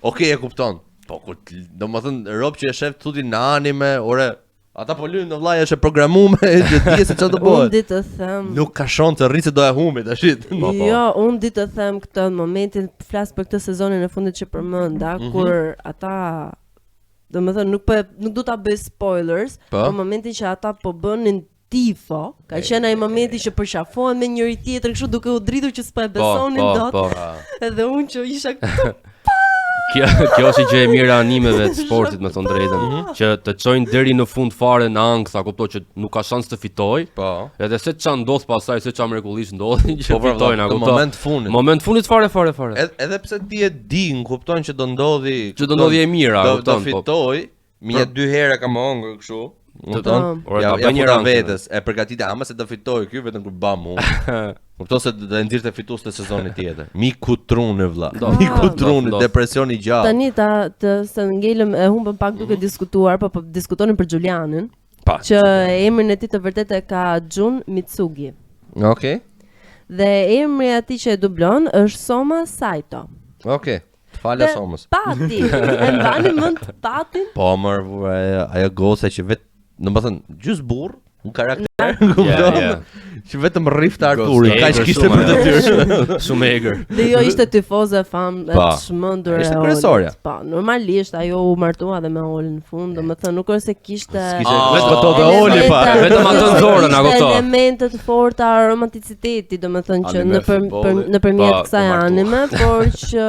Okej, e kupton. Po kur domethënë rob që e shef thuti në anime, ore ata po lyn në vllaj është e programuar që di se çfarë do bëhet. Unë di të them. Nuk ka shans të rrisë do e humbi tash. Jo, unë di të them këtë në momentin flas për këtë sezonin e fundit që përmenda, kur ata domethënë nuk do ta bëj spoilers, por momentin që ata po bënin tifo, ka qenë ai momenti që përqafohen me njëri tjetër kështu duke u dritur që s'po e besonin dot. Edhe unë që isha këtu. Kjo është gjë e mirë e animeve të sportit, me thon drejtën, që të çojnë deri në fund fare në ankth, kuptoj që nuk ka shans të fitojë. Po. Edhe se ç'a ndodh pasaj, se ç'a mrekullisht ndodhin që fitojnë, kuptoj. Moment fundit fare. Edhe pse ti e di, kupton që do ndodhi, e mira, Do kupton. fitoj, një 2 herë kam hongër kështu. Kupton? Ja bën një rang vetes, e përgatitë ama se do fitoj ky vetëm kur bam unë. Kupton se do të nxirrte fitues të sezonit tjetër. Miku trunë vëlla. Miku trunë, depresioni gjallë. Tani se ngelëm e humbëm pak duke diskutuar, po diskutonin për Julianin. Që emrin e tij të vërtetë e ka Jun Mitsugi. Okej. Dhe emri i atij që e dublon është Soma Saito. Okej. Falë Somës. Pati. E mbani mend Patin? Po ajo goca që vetë, domethënë gjys burr, un karakter, kupton? Që vetëm rrifte Arturi, kaq kishte për detyrë. Shumë egër. Dhe jo ishte tifoze famë e çmendur. Ishte kryesorja. Po, normalisht ajo u martua dhe me Olin në fund, domethënë nuk është se kishte vetëm ato të Oli pa. Vetëm ato zorën apo to. Elemente të forta romanticiteti, domethënë që nëpërmjet kësaj anime, por që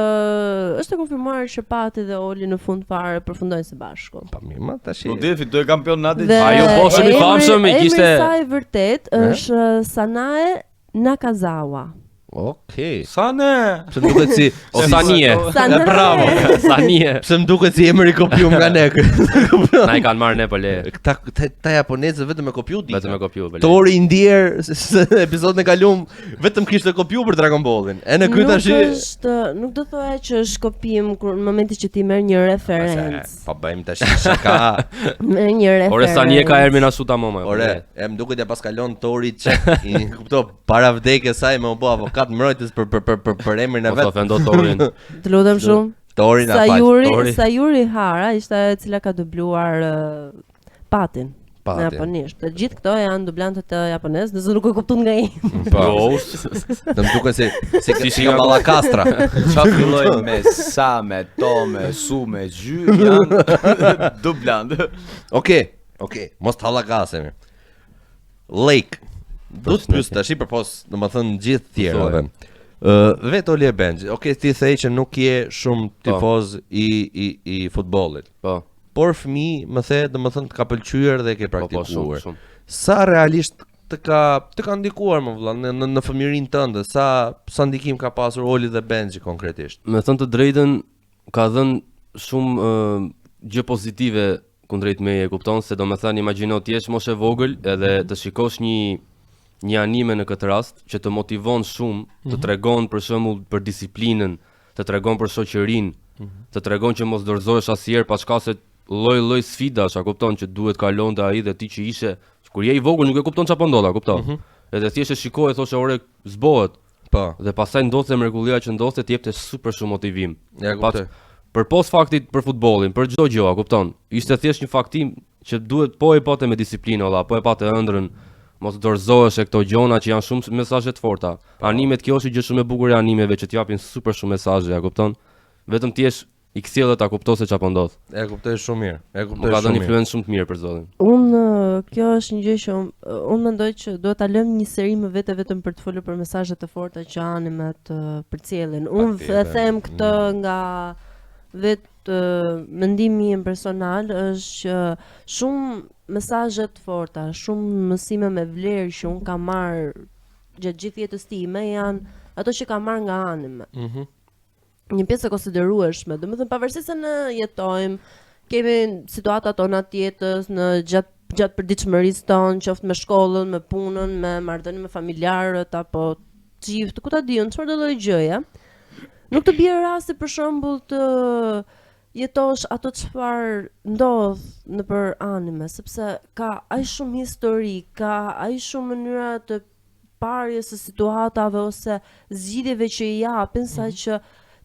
është e konfirmuar që Pati dhe Oli në fund fare përfundojnë së bashku. Po mirë, ma tash. Po di fitoi kampionatin. Ajo po shumë i famshëm e kishte. Emri i saj vërtet është Sanae Nakazawa. Okej. Sane. Pse duket si Sanie. Bravo. Sanie. Pse më duket si emri kopjuar nga ne. Na i kanë marrë ne po le. Këta japonezë vetëm me kopju di. Vetëm me kopju po le. Tori i ndier se episodin e kaluam vetëm kishte kopju për Dragon Ballin. E në ky tash nuk do thoya që është kopim kur në momentin që ti merr një referencë. Po bëjmë tash shaka. Merr një referencë. Ore Sanie ka emrin Asuta Moma. Ore, më duket ja pas kalon Tori çek. I kuptoj para vdekjes saj më u bë avokat mbrojtës për emrin e vet. Po ofendo Torin. Të lutem shumë. Tori na fal. Sayuri Hara ishte ajo e cila ka dubluar Patin. Në japonisht. Të gjithë këto janë dublantët të japonez, nëse nuk e kupton nga ai. Po. Të më duket se kishi nga Ballakastra. Çfarë filloi me sa, me to, me su, me gjy, janë dublant. Okej, mos të hallagasemi. Lake. Do të pyes tash përpos, domethënë gjithë tjerëve. Vetë Oli e Benxhi. Okej, ti thej që nuk je shumë tifoz i futbollit. Po. Por fëmijë më the, domethënë të ka pëlqyer dhe ke praktikuar. Sa realisht të ka ndikuar më vëlla në fëmijërinë tënde, sa ndikim ka pasur Oli dhe Benxhi konkretisht? Me thënë të drejtën, ka dhënë shumë gjë pozitive kundrejt meje, kupton se domethënë imagjino ti je mos e vogël edhe të shikosh një anime në këtë rast që të motivon shumë, të tregon për shembull për disiplinën, të tregon për shoqërinë, të tregon që mos dorëzohesh asnjëherë pas ka se lloj sfidash, a kupton, që duhet kalonte ai dhe ti që ishe kur je I vogël nuk e kupton çfarë po ndodh, a kupton. Edhe thjesht e shikoje thoshe ore zbohet. Po. Dhe pastaj ndodhte mrekullia që ndodhte të jepte super shumë motivim. Ja kuptoj. Për pos faktit për futbollin, për çdo gjë, a kupton. Ishte thjesht një faktim që duhet po e pate me disiplinë, valla, po e pate ëndrrën, mos dorëzohesh e këto gjona që janë shumë mesazhe të forta. Animet kjo është gjë shumë e bukur e animeve që t'japin super shumë mesazhe, a kupton. Vetëm ti jesh I kthjellë ta kuptoj se çfarë po ndodh. E kuptoj shumë mirë. E Më kuptoj ka shumë dhënë mirë. influencë shumë të mirë për zotin. Kjo është një gjë që unë mendoj që duhet ta lëm një seri më vete vetëm për të folur për mesazhe të forta që animet përcjellin. Unë e them këtë nga mendimi im personal është që shumë mesazhe të forta, shumë mësime me vlerë që unë kam marr gjatë gjithë jetës time janë ato që kam marr nga anime. Një pjesë e konsiderueshme, domethënë pavarësisht se ne jetojmë, kemi situatat tona të jetës në gjatë përditshmërisë tonë, qoftë me shkollën, me punën, me marrëdhënie me familjarët apo çift, ku ta diun, çfarëdo lloj gjëje. Nuk të bie rasti për shembull të jetosh ato çfarë ndodh nëpër anime, sepse ka aq shumë histori, ka aq shumë mënyra të parjes së situatave ose zgjidhjeve që I japin saqë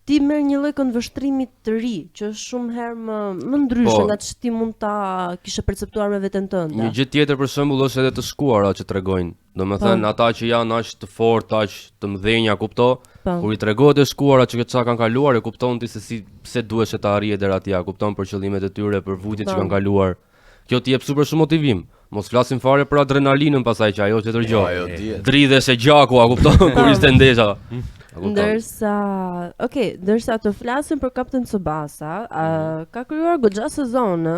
ti merr një lloj këndvështrimi të ri, që është shumë herë më ndryshe nga ç'ti ti mund ta kishe perceptuar me veten tënde. Një gjë tjetër për shembull është edhe të shkuara që tregojnë. Domethënë ata që janë aq të fortë, aq të mëdhenja, kupto, kur I tregohet e shkuara që çka kanë kaluar, e kupton ti se pse duhesh të arrije deri atje, kupton për qëllimet e tyre, për vujtjet që kanë kaluar. Kjo t'i jep super shumë motivim. Mos flasim fare për adrenalinën pasaj që ajo tjetër gjë. Dridhesh e gjaku, a kupton, kur ishte ndesha. Ndërsa të flasim për Captain Tsubasa, ka krijuar goxha sezone.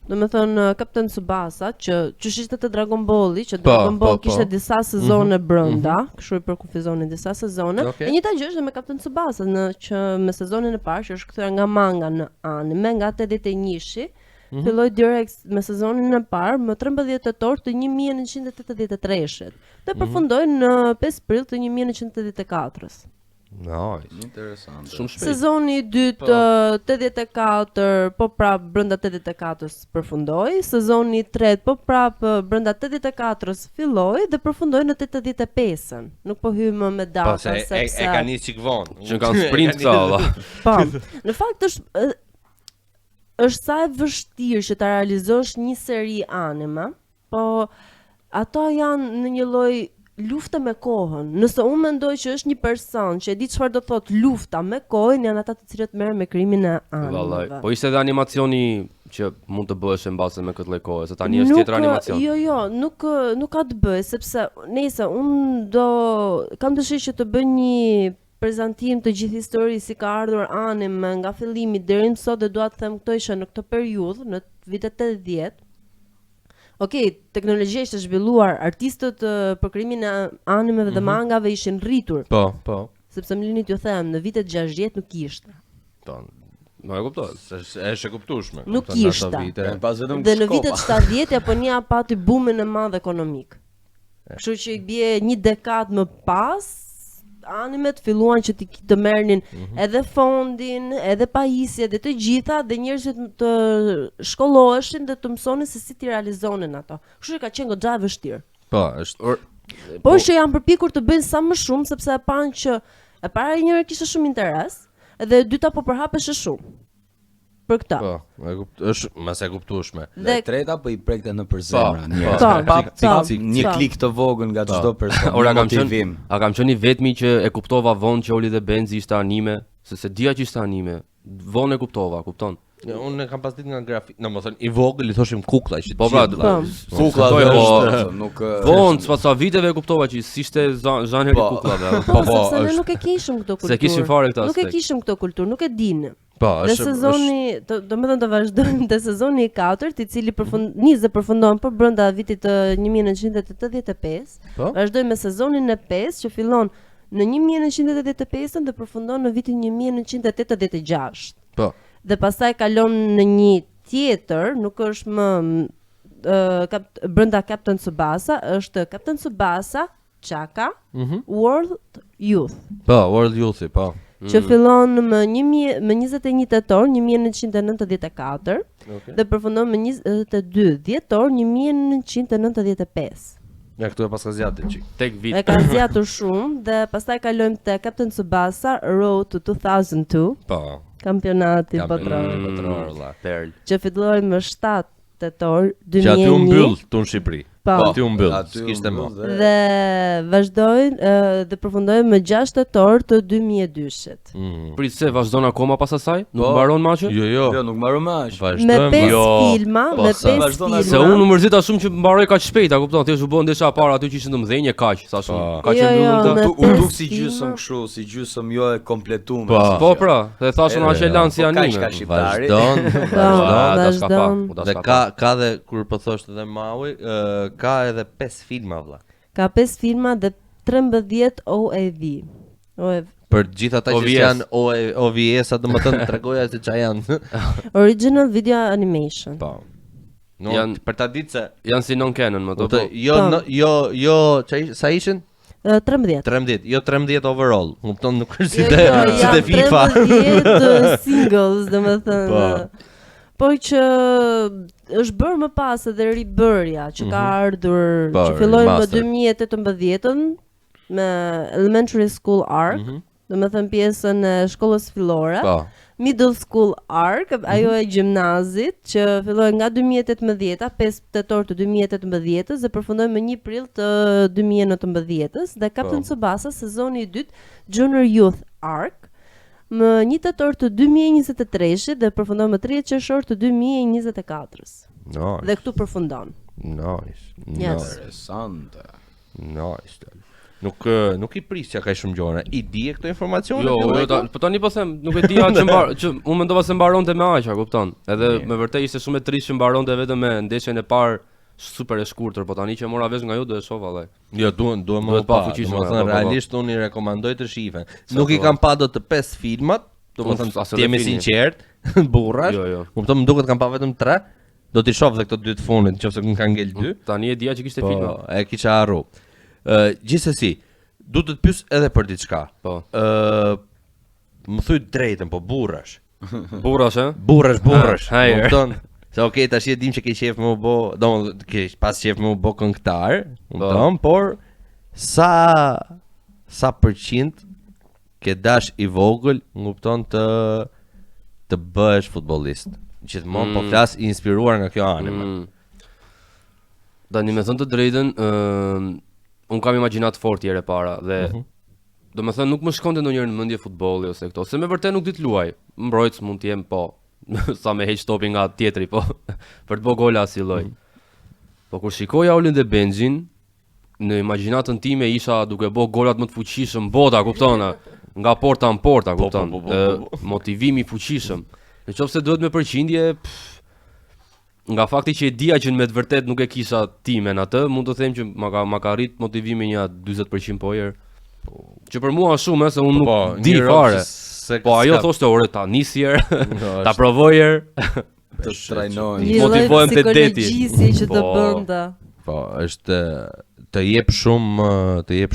Domethënë Captain Tsubasa që ishte te Dragon Balli, që Dragon Ball kishte disa sezone brenda, kështu I përkufizonin disa sezone. E njëjta gjë është me Captain Tsubasa, që me sezonin e parë që është kthyer nga manga në anime nga 81-shi. Filloi direkt me sezonin e parë më 13 tetor të 1983-shit dhe përfundoi në 5 prill të 1984-s. Nice. Interesante. Shumë shpejt. Sezoni I dytë 84 po prap brenda 84-s përfundoi, sezoni I tretë po prap brenda 84-s filloi dhe përfundoi në 85-ën. Nuk po hyj më me data sepse e ka nis çik vonë. Që kanë sprint ca valla. Po. Në fakt është sa e vështirë që ta realizosh një seri anime, po ato janë në një lloj lufte me kohën. Nëse unë mendoj që është një person që e di çfarë do thot lufta me kohën, janë ata të cilët merren me krijimin e animeve. Po ishte edhe animacioni që mund të bëhesh në base me këtë lloj kohe, se tani është tjetër animacion. Jo, nuk ka të bëjë, sepse nëse unë kam dëshirë që të bëj një prezantim të gjithë historisë si ka ardhur anime nga fillimi deri më sot dhe dua të them këto isha në këtë periudhë, në vitet 80. Teknologjia ishte zhvilluar, artistët për krijimin e animeve dhe mangave ishin rritur. Po. Sepse më lini t'ju them, në vitet 60 nuk ishte. Po. Ma e kuptoj. Është e kuptueshme. Nuk ishte. Dhe në vitet 70 Japonia pati bumin e madh ekonomik. Kështu që I bie një dekadë më pas, animet filluan që të merrnin edhe fondin, edhe pajisje, edhe të gjitha dhe njerëzit të shkolloheshin dhe të mësonin se si ti realizonin ato. Kështu që ka qenë goxha e vështirë. Po, është Por që janë përpikur të bëjnë sa më shumë sepse e panë që e para e njëra kishte shumë interes, edhe e dyta po përhapeshe shumë. Për këtë. Po, është mas e kuptueshme. Dhe e treta po I prekte në përzemra. Një klik të vogël nga çdo person. Ora kam qenë vetmi që e kuptova vonë që Oli dhe Benzi ishte anime, se dija që ishte anime. Vonë e kuptova, kupton. Unë kam pas ditë nga grafik, domethënë I vogël I thoshim kuklla, ishte. Po pra, kuklla është nuk vonë pas sa viteve e kuptova që ishte zhanri I kuklave. Po, sepse ne nuk e kishim këtë kulturë. Se kishim fare këtë aspekt. Nuk e kishim këtë kulturë, nuk e dinë. Po, dhe sezoni, domethënë të vazhdojmë te sezoni I 4, I cili përfundon po brenda vitit të 1985. Vazhdojmë me sezonin e 5 që fillon në 1985 dhe përfundon në vitin 1986. Po. Dhe pastaj kalon në një tjetër, nuk është më brenda Captain Tsubasa, është Captain Tsubasa Chaka World Youth. Po, World Youth, po. që fillon më 21 tetor 1994 dhe përfundon më 22 dhjetor 1995. Ja këtu e pas ka zgjatur çik. Tek vit. E ka zgjatur shumë dhe pastaj kalojmë te Captain Tsubasa Road to 2002, Po. kampionati botror, Botror valla. Perl. që filloi më 7 tetor Që aty u 2001 mbyll tu në Shqipëri. Po. Aty u mbyll, Aty u s'kishte më. mbyll dhe- dhe vazhdojnë dhe përfundojnë më 6 tetor të 2002-shit. Prit se vazhdon akoma pas asaj? Nuk Po. mbaron maçi? Jo, Jo, nuk mbaron më aq. Me 5 Jo. filma, Po, me sa 5 vazhdon filma. atë. Se unë më mërzita shumë që mbaroi kaq shpejt, a kupton? Thjesht u bën ndesha para aty që ishin të mëdhenj e kaq, sa shumë. Po. Kaq e Jo, mbyllën jo, të. me U pesë duk si filma. gjysmë kështu, si gjysmë jo e kompletuar. Po. Po pra, dhe thashun Edhe, aq e lanë si po, kaq anime. ka shqiptari. Vazhdon. vazhdon. Dhe ka dhe kur po thoshte edhe Maui, ka edhe 5 filma valla. Ka 5 filma dhe 13 OAV. Për gjithë ata që OVS. janë OVS-a, domethënë tregoja se ç'a janë. Original Video Animation. Po. No, Janë- për ta ditë se Janë si non-canon më to. kuptoj, Po. jo, sa ishin? 13. 13, jo 13 overall. Kupton, nuk është si Jo, te jo, si te janë FIFA. 13 singles, domethënë. Po. Po që është bërë më pas edhe ribërja që ka ardhur, Po, që filloi më remaster. 2018 me Elementary School Arc, domethënë pjesën e shkollës fillore. Po. Middle School Arc, ajo e gjimnazit që filloi nga 2018, 5 tetor të 2018 dhe përfundoi më 1 prill të 2019 dhe Captain Tsubasa sezoni i dytë Junior Youth Arc më 1 tetor të 2023 dhe përfundon më 30 qershor të 2024. Nice. Dhe këtu përfundon. Nice. Yes. Interesante. Nice. Nuk i prisja kaq shumë gjëra. I di këto informacione? Jo, po tani po them, nuk e dija që unë mendova se mbaronte me aq, a kupton? Edhe me vërtet ishte shumë e trisht që mbaronte vetëm me ndeshjen e parë super e shkurtër, po tani që mora vesh nga ju do e shoh vallai. Jo, duhen më Duhet pa pa fuqishme, domethënë po. realisht unë i rekomandoj të shihen. Nuk i kam pa dot të 5 filmat, domethënë As të edhe jemi filmi. sinqert, burrash. Jo. Kupton, më duket kam pa vetëm 3. Do t'i shoh dhe këto 2 të fundit, nëse më kanë ngel 2. Tani e dija që kishte Po, filma. e kisha harru. Gjithsesi, du të të pyes edhe për diçka. Po. Më thuj drejtën, po burrash. Burrash, e? Burrash. Hajër. Kupton? Se okay, tash e dim që ke qef me u bë, ke pas qef me u bë këngëtar, kupton, por sa përqind ke dash i vogël, kupton të bëhesh futbollist. Gjithmonë po flas i inspiruar nga kjo anime. Tani me thënë të drejtën, unë kam imagjinat fort herë para dhe do me thënë nuk më shkonte ndonjëherë në mendje futbolli ose këto, se me vërtet nuk di të luaj. Mbrojtës mund të jem po, sa me heq topi nga tjetri po, për të bë gola si lloj. Po kur shikoja Olin dhe Benjin, në imagjinatën time isha duke bë golat më të fuqishëm bota, kupton? Nga porta në porta, kupton? Motivimi i fuqishëm. Nëse duhet me përqindje, nga fakti që e dija që me të vërtet nuk e kisha timen atë, mund të them që ma ka rrit motivimi një 40% po herë. Që për mua shumë, se unë nuk di fare. Po ajo thoshte ore ta nisjer, ta provojer, Të trajnojnë. Një lloj motivohem te deti. psikologjisi që të Po. bënda. Po, është të jep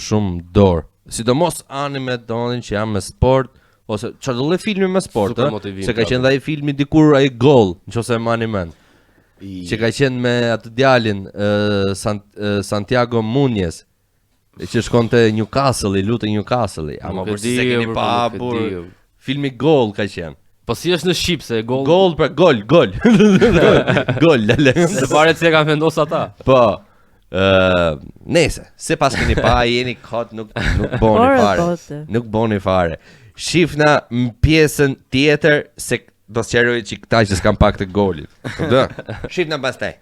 shumë dorë. Sidomos animet donin që janë me sport ose çfarë do lloj filmi me sport, Super motivim, se ka bravo. qenë ai filmi dikur ai Goal, nëse më animen. Që ka qenë me atë djalin Santiago Munez, që shkonte Newcastle, i lutë Newcastle. Ama Nuk e për si se di, keni bro, pa nuk e burr. di. Filmi Goal ka qenë. Po si është në shqip se gol. Goal për gol. Gol, lale. Se varet se e kanë vendosur ata. Po. Nese, se pas keni pa, jeni kot, nuk boni Ore, fare. bote. Nuk boni fare. Shifna në pjesën tjetër se do sqaroj që këta që s'kan pak të golit. Do. Shifna pastaj.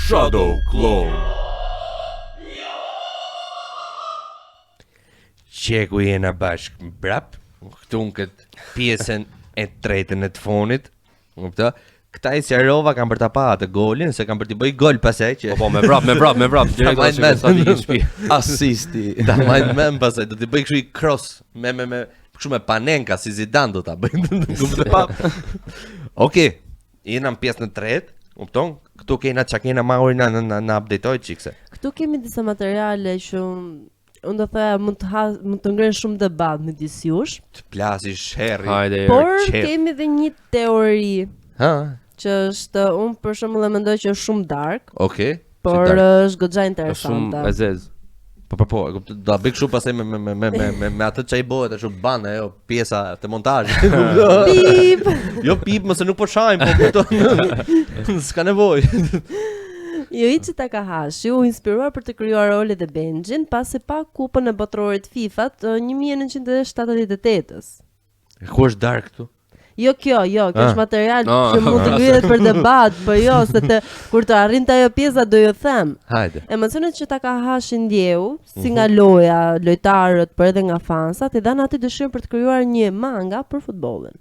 Shadow Clone. Qeku jena bashk mbrap, këtu në këtë pjesën e tretën e të fonit. Kupta? Këta i sqarova kanë për ta pa atë golin, se kanë për t'i bëj gol pasaj që Po me vrap, direkt Ta ashtu sa di në shtëpi. Asisti. ta majnë men pasaj, do t'i bëj kështu i cross me kështu me panenka si Zidane do ta bëj. Kupton? Okej, jena në pjesën e tretë, kupton? Këtu kena çka kena marrë na updateoj çikse. Këtu kemi disa materiale që unë do thoya mund të ngren shumë debat midis jush, Të plasi sherri. Hajde. por qef. kemi edhe një teori Ha, që është unë për shembull e mendoj që është shumë dark, okay. por Si dark. është goxha Është interesante. shumë e zez. Po, e kuptoj. Do bëj kështu pastaj me atë çaj bëhet ashtu ban ajo pjesa të montazhit. Pip. Jo pip, mëse nuk po shajm, po kupton. S'ka nevojë. Yoichi Takahashi u inspiruar për të krijuar Oli dhe Benjin pasi pa kupën e botrorit FIFA të 1978-s. Ku është dark këtu? Jo kjo është material Ah. që mund të ngrihet për debat, po jo se kur të arrinte ajo pjesa do ju them. Hajde. Emocionet që Takahashi ndjeu, si nga loja, lojtarët, por edhe nga fansat, i dhanë aty dëshirën për të krijuar një manga për futbollin.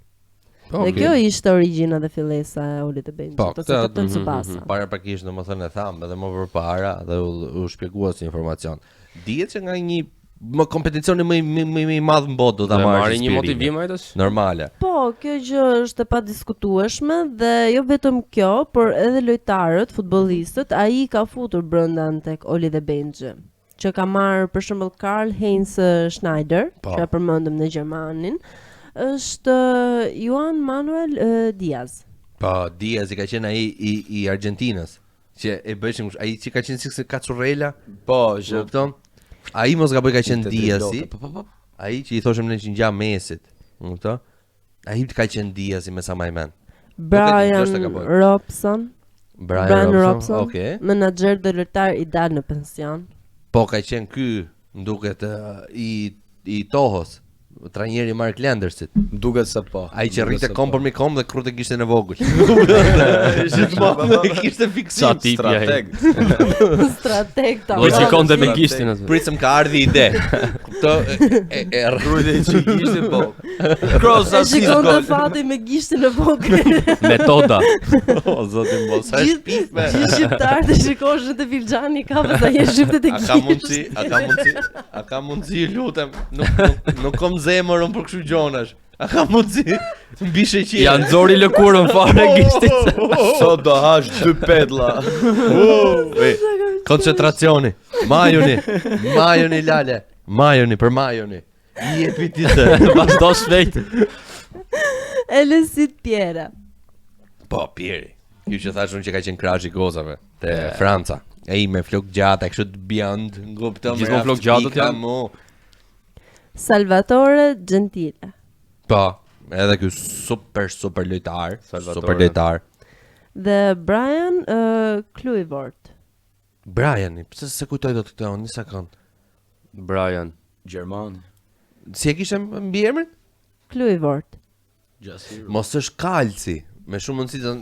Dhe kjo ishte origjina dhe fillesa e Olit dhe Benjit, Po, ose kapton së basa. Para pakisht domethënë e tham edhe më përpara dhe u shpjegua si informacion. Dihet që nga një kompeticioni më i madh në botë do ta Do marrë marrë një motivim ai tash. normale. Po, kjo gjë është e padiskutueshme dhe jo vetëm kjo, por edhe lojtarët, futbollistët, ai ka futur brenda tek Oli dhe Benji, që ka marrë për shembull Karl-Heinz Schneider, Po. që e përmendëm në Gjermanin, është Juan Manuel Diaz. Po, Diaz i ka qenë ai i Argentinës, që e bëshim ai që ka qenë si Cazorella, Po, që kupton? Ai mos gaboj ka qenë Të Diazi. driblote, Ai që i thoshëm ne që ngja Mesit, kupton? Ai ka qenë Diazi me sa më i mend. Brian kjo është e gaboj. Robson, Brian Robson, okay. menaxher dhe lojtar i dalë në pension. Po ka qenë ky, mduket i Tohos, trajneri Mark Landersit. duket se po. Ai që Duket rrite se kom po. për mi kom dhe krute kishte në vogël. Gjithmonë kishte fiksim. Sa tipi ai. Strateg. Strateg ta. Logjikon dhe me Strateg. gishtin aty. Prisëm ka ardhi ide. Kupto e Rrujtë që ishte po. Cross E assist shikon të goal. fati me gishtin e vogël. Metoda. O zotin mos, sa është pipe. Gjithë shqiptarët e shikoshin te Filxhani ka sa je shiftet e A gisht. ka mundsi, lutem. Nuk kom zemër unë për kështu gjonash. A ka mundsi? Mbi sheqer. Ja nxori lëkurën fare gishtit. Sot do hash 2 pedlla. Koncentracioni. Majoni lale. Majoni për majoni. Jepi ti të. Vazhdo shpejt. Elesit Pjera. Po, Pieri. Ju që thash unë që ka qenë krashi i gozave te Franca. Ai me flok gjata, kështu të bjond, kupton? Gjithmonë flok gjatët janë. Salvatore Gentile. Po, edhe ky super lojtar, Salvatore. super lojtar. Dhe Brian Kluivert. Brian, pse se kujtoj dot këtë unë, një sekond. Brian. Gjermani. Si e kishte mbi emrin? Kluivert. Gjasir. Mos është Kalci, me shumë mundësi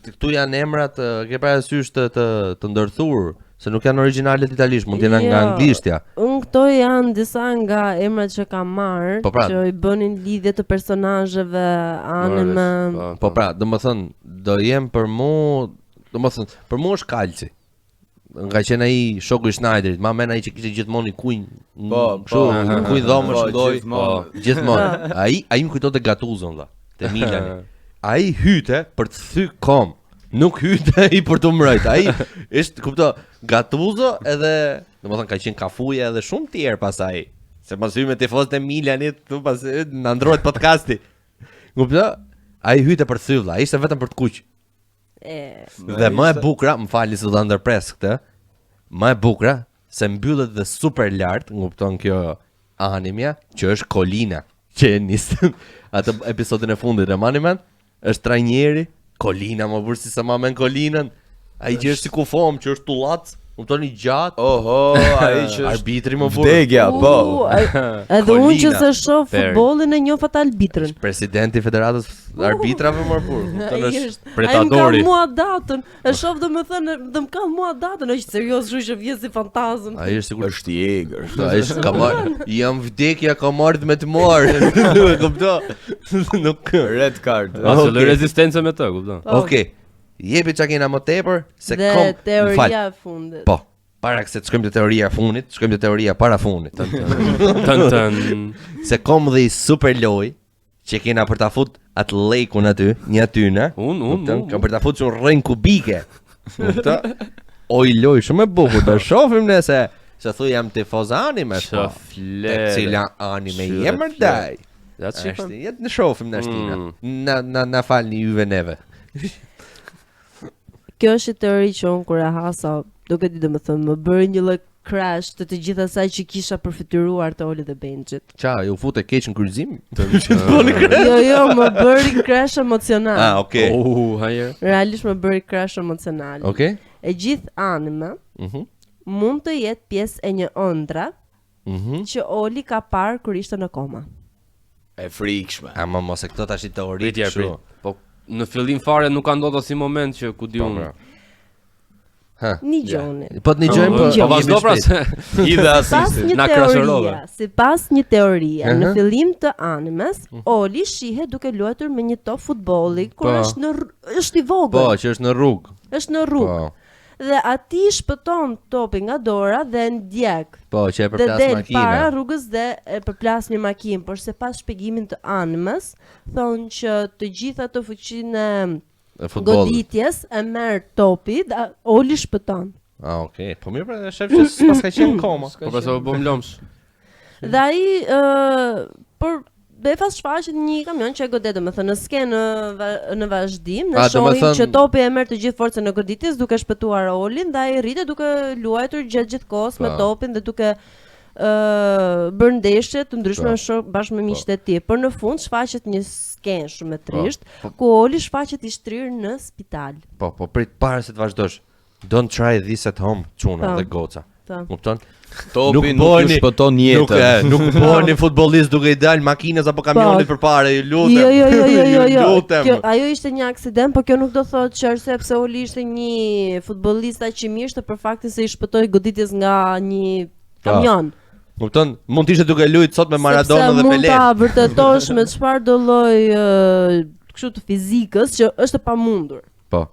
këtu janë emrat ke parasysh të ndërthur, se nuk janë origjinale italisht, mund të jenë nga Jo. anglishtja. Këto janë disa nga emrat që ka marrë, Po pra. që i bënin lidhje të personazheve anime. Po pra, domethënë do jem për mua është Kalci. Nga qenë ai shoku i Schneiderit, ma men ai që kishte gjithmonë i kujn. Po, kështu, kujn dhomësh po, lloj. gjithmonë. Gjithmonë. Ai më kujtonte Gattuson dha, te Milani. Ai hyte për të thy kom. Nuk hyte ai për të mbrojt. Ai është, kupto, Gattuso edhe, domethënë ka qenë Kafuja edhe shumë tjerë pasaj. Se pas hyj me tifozët e Milanit, tu pas na ndrohet podcasti. Kupto? Ai hyte për të thy vlla, ishte vetëm për të kuq. Dhe më e bukura, më falni se do ta ndërpres këtë. Më e bukura se mbyllet dhe super lart, kupton kjo animja, që është Kolina, që e nisën atë episodin e fundit e Maniman, është trajneri, Kolina më bursi sa më men Kolinën. Ai që është si kufom, që është tullac, kupton i gjatë. Oho, ai që Arbitri më burr. vdegja, po. Edhe unë që Kolina. se shoh Fair. futbollin e njoh atë arbitrën. Presidenti i Federatës arbitrave më burr. Kupton Ai është pretadori. Ai më ka mua datën. E shoh domethënë, dhe më ka mua datën, është serioz, kështu që vjen si fantazm. ai është sigur Është i egër. ai është ka marr, jam vdekja ka marrë me të marr. Kupton? Nuk Red card. Asë Okej. rezistencë me të, kupton. Okej. Jepi çka kena më tepër se Dhe kom. teoria e fundit. Po. Para se të shkojmë te teoria e fundit, shkojmë te teoria para fundit. Tën. Se kom dhe i super loj që kena për ta fut atë lekun aty, një atyne. Unë. Kam për ta fut që rrën kubike. Kupton? Oj loj shumë e bukur, do shohim nëse Se thu jam tifoz anime, Që po. fle. Cila anime Që jemër fle. daj. Ja çikon. Jetë në shofim në shtina. Na falni juve neve. Kjo është teori që unë kur e hasa, duke di domethënë më bëri një lloj crash të gjithë asaj që kisha përfituar të Oli dhe Benxhit. Qa, ju fute keq në kryqëzim? Jo, më bëri crash emocional. Okay. Hajer. Realisht më bëri crash emocional. Okay. E gjithë anime mund të jetë pjesë e një ëndra që Oli ka parë kur ishte në koma. E frikshme. Ama mos e këto tash i teori Pritje, kështu. Po në fillim fare nuk ka ndodhur si moment që ku di unë. Një gjoni. Po të një gjojmë, Po vazhdo pra se I dhe Pas asisti. një Na teorie, krashërove. sipas një teorie, në fillim të animes, Oli shihet duke luajtur me një top futbolli kur Po. është i vogël. Po, që është në rrugë. Është në rrugë. Po. Dhe ati shpëton topin nga dora dhe ndjek. Po, që e Dhe përplas del para makina. rrugës dhe e përplas një makinë, por se pas shpjegimin të animes, thonë që të gjitha të fuqinë E futbollit. goditjes e merr topi dhe Oli shpëton. Okay. Po mirë, pra shef që s'pas ka qenë koma. po pse u bëm lomsh. Dhe ai por befas shfaqet një kamion që e godet, domethënë në skenë në vazhdim, ne shohim domethënë- që topi e merr të gjithë forcën e goditjes duke shpëtuar Olin dhe ai rritet duke luajtur gjithë kohës me Po. topin dhe duke bërë ndeshje të ndryshme bashkë me miqtë e tij. Por në fund shfaqet një skenë shumë e trisht ku Oli shfaqet i shtrirë në spital. Po, prit para se të vazhdosh. Don't try this at home, çuna Po. dhe goca. Po. Kupton? Topi nuk ju shpëton jetën. Nuk bëheni futbollist duke i dal makinës apo kamionit përpara, ju lutem. Jo. Ju lutem. Kjo, ajo ishte një aksident, por kjo nuk do thotë që arsye pse Oli ishte një futbollist aq i mirë për faktin se i shpëtoi goditjes nga një kamion. Kupton? Mund të ishte duke luajtur sot me Maradona dhe Sepse mund Pelé. ta vërtetosh me çfarë do lloj kështu të fizikës që është e pamundur. Po,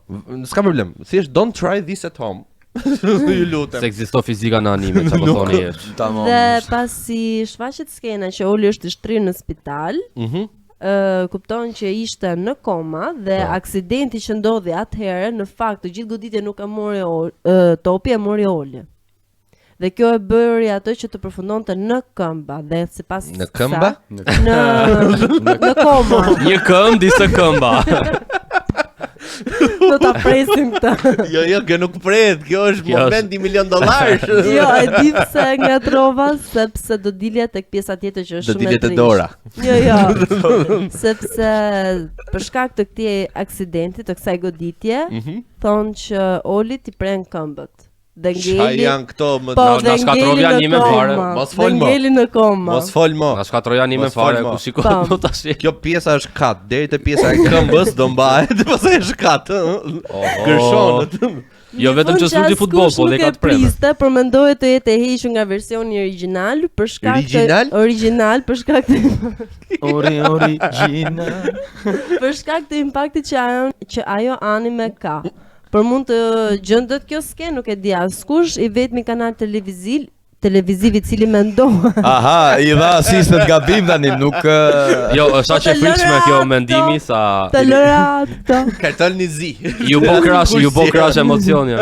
s'ka problem. Thjesht don't try this at home. Ju lutem. Se ekziston fizika në anime, çfarë po thoni jesh. Tamam. Dhe pasi shfaqet skena që Oli është i shtrirë në spital, kupton që ishte në koma dhe aksidenti që ndodhi atëherë në fakt të gjithë goditja nuk e mori topi, e mori Oli. Dhe kjo e bëri atë që të përfundonte në këmba dhe sipas Në këmba? në koma. Një këmbë, disa këmba. Do ta presim këtë. Jo, kjo nuk pret, kjo është Kjo moment $1.000.000. Jo, e di pse ngatrova, sepse do dilja tek pjesa tjetër që është Do shumë e dilje te trisht. dora. Jo. Sepse për shkak të këtij aksidenti, të kësaj goditje, thonë që Oli t'i pren këmbët. Dhe Çfarë ngeli. janë këto më Po, Na dhe shkatrov ngeli anime në fare. koma. Mos Dhe fol mo. ngeli në koma. Mos fol mo. Na shkatroi anime Mos fol, fare, mo. ku shikoj Po. po tash. Kjo pjesa është kat, deri te pjesa e këmbës do mbahet, pastaj është kat. Gërshonët. Jo vetëm që s'u di futboll, po dhe ka të premë. priste, por mendohet të jetë e hequr nga versioni origjinal për shkak të origjinal për shkak të Original. për shkak të impaktit që ajo anime ka. Por mund të gjendet kjo skenë, nuk e di askush, i vetmi kanal televiziv i cili mendon. Aha, i dha asistet gabim tani, nuk Jo, është aq e frikshme kjo mendimi sa Të lëra ato. Karton një zi. ju bë crash emocioni.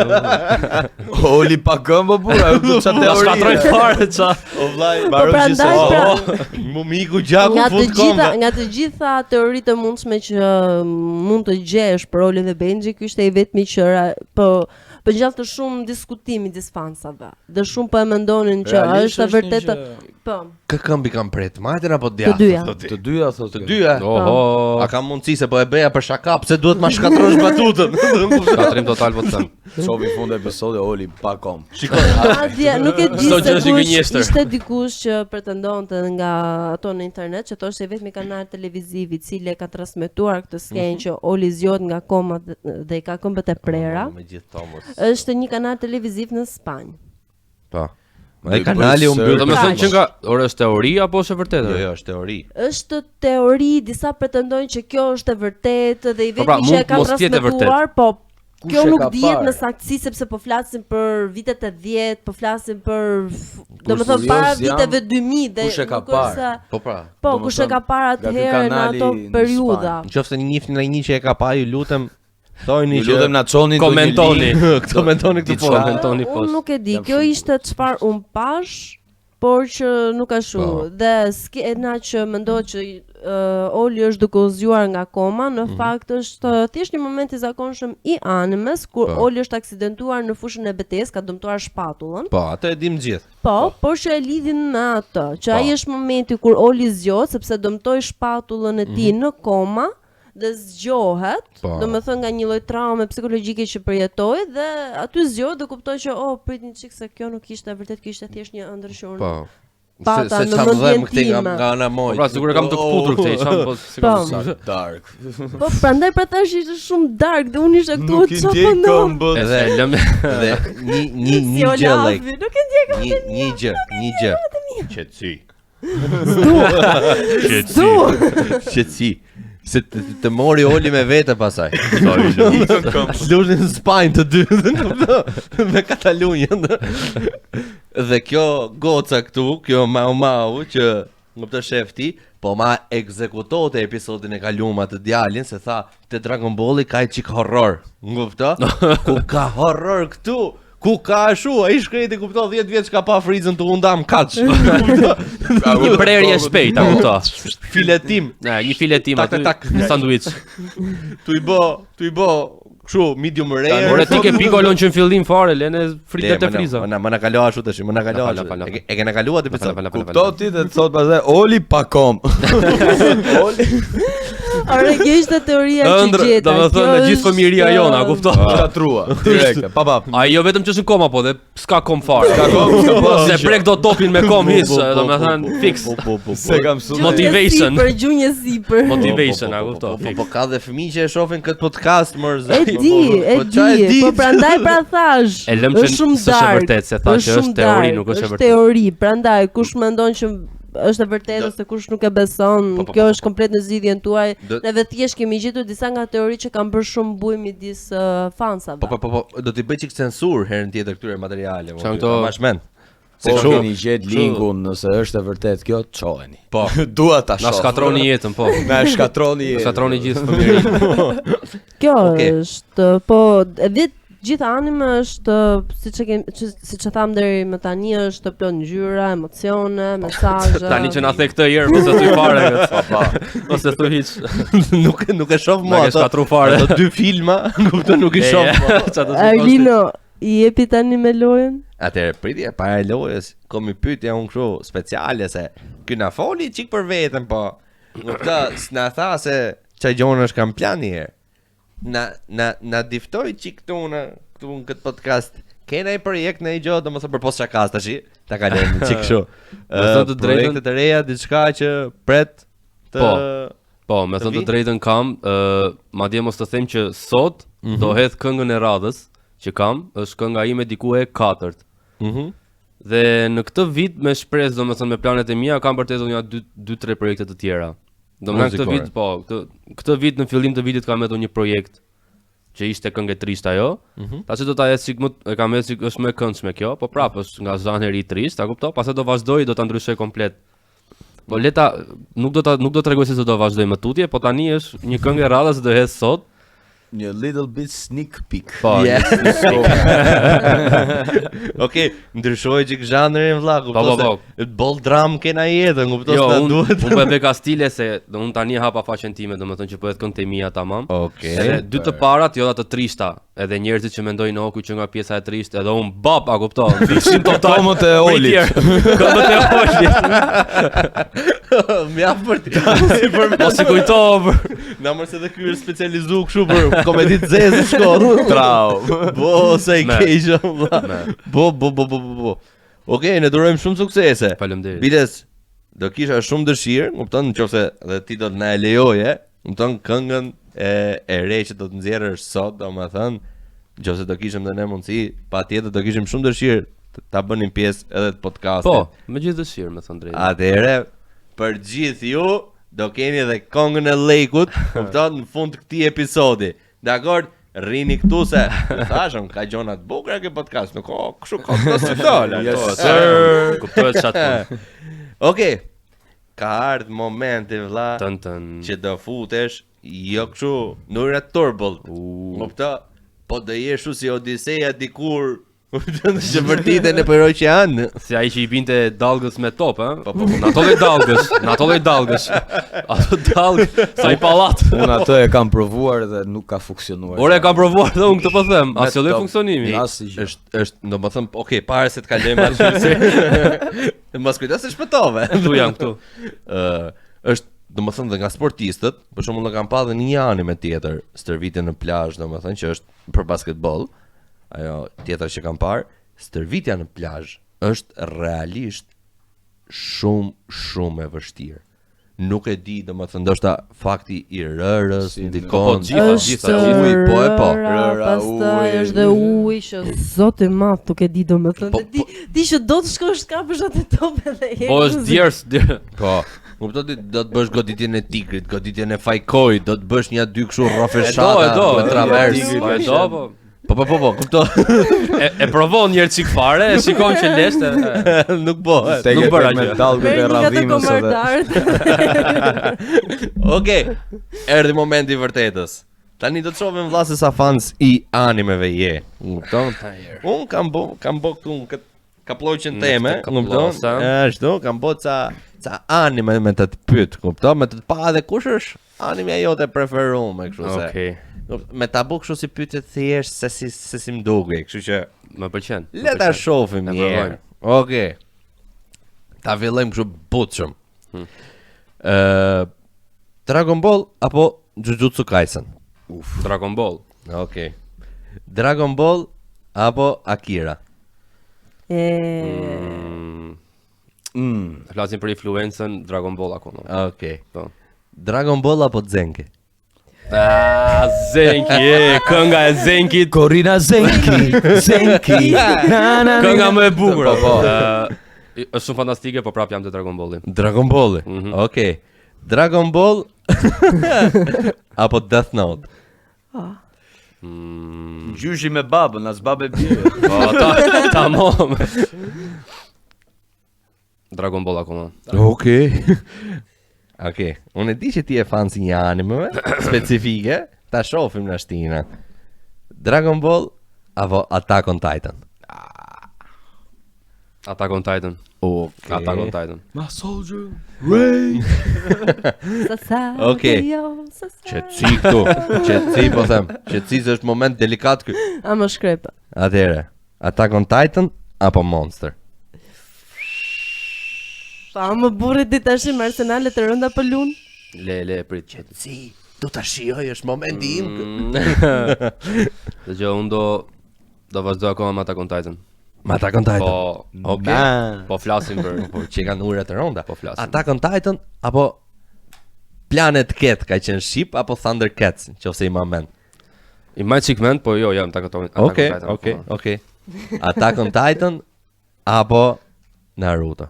Oli pa këmbë burra, do të Na shkatroi teori. fare ça. O vllai, Po mbaron prandaj gjithë. Mu miku gjaku fut komba. nga të gjitha teoritë e mundshme që mund të gjesh për Olin dhe Benxhi, ky ishte i vetmi që po gjallë të shumë diskutimi dis fansave. Dhe shumë po e mendonin që është e vërtetë. Po. Kë këmbi kam pret, majtën apo Të djathtë? dyja. thotë ti? Të dyja thotë. Të dyja. Oho. A ka mundësi se po e bëja për shaka, pse duhet ma shkatrosh batutën? Shkatrim total po të them. Çopi fund episodi Oli pa kom. Madje nuk e di Sot se gjë është i kush gënjeshtër. ishte dikush që pretendonte nga ato në internet që thoshte vetmi kanal televiziv i cili e ka transmetuar këtë skenë që Oli zgjohet nga koma dhe i ka këmbët e prera. Me gjithë Thomas. Është një kanal televiziv në Spanjë. Po. Ai kanali u mbyll. Do të thënë që nga ora është teori apo është e vërtetë? Jo, është teori. Është teori, disa pretendojnë që kjo është e vërtetë dhe i Po pra, vetmi që e mund ka mos jetë e transmetuar, po Kush kjo e nuk ka dihet parë? me saktësi sepse po flasim për vitet e 10, po flasim për domethënë serios para jam, viteve 2000 dhe kush e ka nuk është parë? se Po pra. po Domethënë, kush e ka parë nga ky atëherë në kanali ato në periudha. Nëse një njihni nga një që e ka pa, ju lutem Thojni Ju lutem na çoni Komentoni. Komentoni këtë Diçka. post. Komentoni Unë post. nuk e di, Jam kjo shumë ishte çfarë un pash, por që nuk ashtu. Dhe skena që mendoj që Oli është duke u zgjuar nga koma, në fakt është thjesht një moment i zakonshëm i animes kur Oli është aksidentuar në fushën e betesë, ka dëmtuar shpatullën. Po, atë e dim gjithë. Po, por që e lidhin me atë, që ai është momenti kur Oli zgjohet sepse dëmtoi shpatullën e tij në koma dhe zgjohet, domethënë nga një lloj traume psikologjike që përjetoi dhe aty zgjohet dhe kuptoi që pritni çik se kjo nuk ishte vërtet, kjo ishte thjesht një ëndër që unë Po. pata Se në çam dhem mendjen këtej time. nga ana moj. Pra sigurisht kam të kputur këtej, çam po sigurisht. dark. Po prandaj pra thash ishte shumë dark dhe unë isha këtu Nuk i ndjej këmbën. Edhe Lëm dhe një si gjë like. Olavi, nuk e ndjej Një gjë. Qetësi. Qetësi. Se të mori Oli me vete pasaj. Lushin spajnë të dy. Me Katalunjën. Dhe kjo goca këtu, kjo mau që më të shefti, po ma ekzekutote episodin e kaluar të djalin se tha te Dragon Balli ka çik horror. Ngupto? Ku ka horror këtu? Ku ka ashu, ai shkreti kupton 10 vjet ka pa frizën të undam kaç. Një prerje shpejt, a kupto? Filetim. Një filetim aty, sanduiç. Tu i bë kështu medium rare. Ore ti ke pikolon që në fillim fare, lene fritet e friza. Më na kaloi ashtu tash, më na kaloi ashtu. Fala. E ke na kaluar ti pse? Kupto ti dhe të thot pastaj Oli pa kom. Oli Ore, kjo ishte teoria që Ëndër, gjeta. domethënë në gjithë fëmijëria jone, a kupton? shkatrua direkte, pa. Ai jo vetëm që është në koma po, dhe s'ka kom fare. Se Se prek do topin me kom his, domethënë fix. se kam mësuar. Motivation. Për gjunjë sipër. Motivation, a kupton? Po ka dhe fëmijë që e shohin këtë podcast më E di, po prandaj pra thash. E lëm që është shumë s'është e dark. vërtet, se tha që është teori, nuk është e vërtet. Teori, prandaj kush mendon që është e vërtetë ose kush nuk e beson, kjo është komplet në zgjidhjen tuaj. Neve thjesht kemi gjetur disa nga teoritë që kanë bërë shumë buj midis fansave. Po, do t'i bëj çik censur herën tjetër këtyre materiale. Çan këto- Bash mend. Se keni gjet linkun nëse është e vërtet kjo, çoheni. Po. Dua ta shoh. Na shkatroni jetën, po. Na shkatroni. Shkatroni gjithë fëmijërit. Kjo Okej. është, po, e vit gjithë anime është, siç e tham deri më tani, është plot ngjyra, emocione, mesazhe. Tani që na the këtë herë, mos e thuj fare këtë. Ose thuj hiç. Nuk e shoh Na mua ke shkatru fare. Ato dy filma, kupton nuk i shoh mua. Arlino, i jepi tani me lojën? Atëherë pritje para lojës, kom i pyetje unë kështu speciale se ky na foli çik për veten, po. Kupta, s'na tha se çaj gjonë është kam plan një herë. Na diftoj çik këtu në këtë podcast. Kena një projekt në i gjë, domethënë për post shakas tash, ta kalojmë çik kështu. thënë të drejtën- Projekte të reja, diçka që pret të Po, me thënë të drejtën kam, madje mos të them që sot do hedh këngën e radhës që kam, është kënga ime diku e 4. Dhe në këtë vit me shpresë, domethënë me planet e mia, kam vërtetë një 2-3 projekte të tjera. Domethënë këtë Muzikore. vit, po, këtë vit në fillim të vitit kam hedhur një projekt që ishte këngë e trisht ajo. Tash do ta hes sik më, e kam hedhur sik është më e këndshme kjo, po prapë është nga zhanri i trisht, a kupton? Pastaj do vazhdoj, do ta ndryshoj komplet. Po leta nuk do tregoj se do vazhdoj më tutje, po tani është një këngë e radhës që do hes sot. Një little bit sneak peek. Po. Okej, ndryshoj çik zhanrin vlla, kupton Po. se boll dram kena jetën, kupton Jo, se na unë duhet. po e bëj ka stile se unë tani hapa faqen time, domethënë që po et këngë e mia tamam. Okej. Edhe dy të parat jo ato të trishta, edhe njerëzit që mendojnë oku që nga pjesa e trishtë, edhe unë bap, a kupton? Fiksim total. Komët e Olit. Komët e Olit. Mjaft për ti. Mos i kujtov. Na mos edhe ky është specializuar kështu për komedi të zezë në shkollë. Trau. Bo, sa i Me. keq valla. Bo. Okej, ne durojmë shumë suksese. Faleminderit. Biles, do kisha shumë dëshirë, kupton, nëse edhe ti do të na e lejoje, kupton këngën e re që do të nxjerrësh sot, domethënë, nëse do kishim dhe ne mundësi, patjetër do kishim shumë dëshirë ta bënim pjesë edhe të podcastit. Po, me gjithë dëshirë, me thënë drejtë. Atëherë, për gjithë ju, do keni edhe këngën e Lekut, kupton, në fund të këtij episodi. Dakor? Rrini këtu se thashëm ka gjona të bukura ky podcast, nuk ka kështu ka të dola. Yes, Sir, kuptohet çat. Okej. Ka ardhur momenti vëlla Tën. që do futesh Jo kështu, Nura Turboll. Kupta? Po do jesh si Odiseja dikur. Që vërtitën e për oqean. Si ai që I binte dalgës me top, ë? Po. Ato lloj dalgës. Ato dalgë sa I pallat. Unë ato e kam provuar dhe nuk ka funksionuar. Ore e kam provuar dhe unë këtë po them, as lloj funksionimi. Është, domethënë, okay, para se të kalojmë aty. Mos kujdes se shpëtove. Këtu jam këtu. Është domethënë dhe nga sportistët, për shembull ne kam pa dhe një anime tjetër, stërvitje në plazh, domethënë që është për basketbol. Ajo tjetër që kam parë, stërvitja në plazh është realisht shumë e vështirë. Nuk e di, domethënë ndoshta fakti I rërës ndikon. Gjitha uji, po. Pastaj është dhe uji që zot I madh, nuk e di domethënë. Ti që do të shkosh kapësh atë top edhe je. Po është djers. Po. Kuptoj do të bësh goditjen e tigrit, goditjen e fajkojit, do të bësh një dy kështu rrafeshata me travers. Po. Po, kuptoj. E provon një çik fare, e shikon që leshte. Nuk bëhet. Nuk bëra me gjë. dalgët e radhimës edhe. Okej. Erdhi momenti I vërtetës. Tani do të shohim vllazë sa fans I animeve je. Kupton? Un kam bë këtu këtë kapllojën teme, kupton? Ashtu, kam bë ca anime me të pyet, kupton? Me të pa edhe kush është anime jote e preferuar me kështu se. Okej. Me ta bëj kështu si pyetje thjesht se si më duket, kështu që Më pëlqen. le ta shohim E një herë. provojmë. Okej. Ta fillojmë kështu butshëm. Dragon Ball apo Jujutsu Kaisen? Dragon Ball. Okej. Dragon Ball apo Akira? Flasim për influencën Dragon Ball akoma. Okej. Po. Dragon Ball apo Zenki? Zenki, kënga e Zenkit. Korina Zenki. Kënga më e bukur. Po. Është shumë fantastike, po prap jam te Dragon Balli. Dragon Balli. Okej. Dragon Ball apo Death Note? Gjyshi me babën, as babë bie. Po, tamam. Dragon Ball akoma. Okej. Okej, unë e di që ti e fan si një animeve specifike, ta shohim në shtina. Dragon Ball apo Attack on Titan? Attack on Titan. Okej. Attack on Titan. My soldier, Ray. Okej. Qetësi këtu, qetësi po them, qetësi se është moment delikat ky. A më shkrepa. Atëre, Attack on Titan apo Monster? Pa më burri di tashim arsenalet e rënda për lun. Le, prit. Qetësi, do ta shijoj, është momenti im. Dëgjoj, unë do vazhdoj akoma me Attack on Titan. Me Attack on Titan. Po, Okej. po flasim për Po që kanë urat të rënda. Po flasim. Attack on Titan apo Planet Cat ka qenë shqip apo Thundercats, nëse I mend. I maj qik mend, po jo, jam Attack on Titan. Okej. Attack on Titan apo Naruto?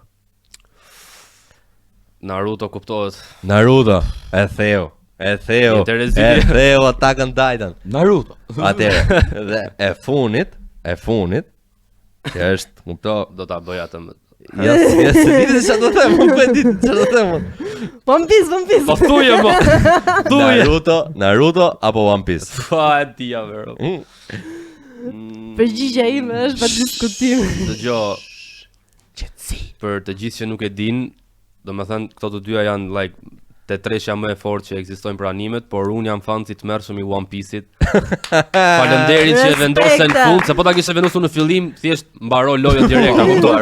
Naruto kuptohet. Naruto, e theu. Interesimi. E theu Attack on Titan. Naruto. Atëre, dhe e funit, që është, kupto, Do ta bëj atë më. ja se di se çfarë do të them, nuk e di çfarë do të them. One Piece. Po thuje mo. Naruto apo One Piece? Pa e tia vero. Përgjigja ime është pa diskutim. Dëgjoj. Për të gjithë që nuk e din, domethënë këto të dyja janë like te treshja më e fortë që ekzistojnë për animet, por unë jam fan I tmerrshëm I One Piece-it. Faleminderit që e vendose në fund, se po ta kishe vendosur në fillim, thjesht mbaro lojën direkt, a kupton?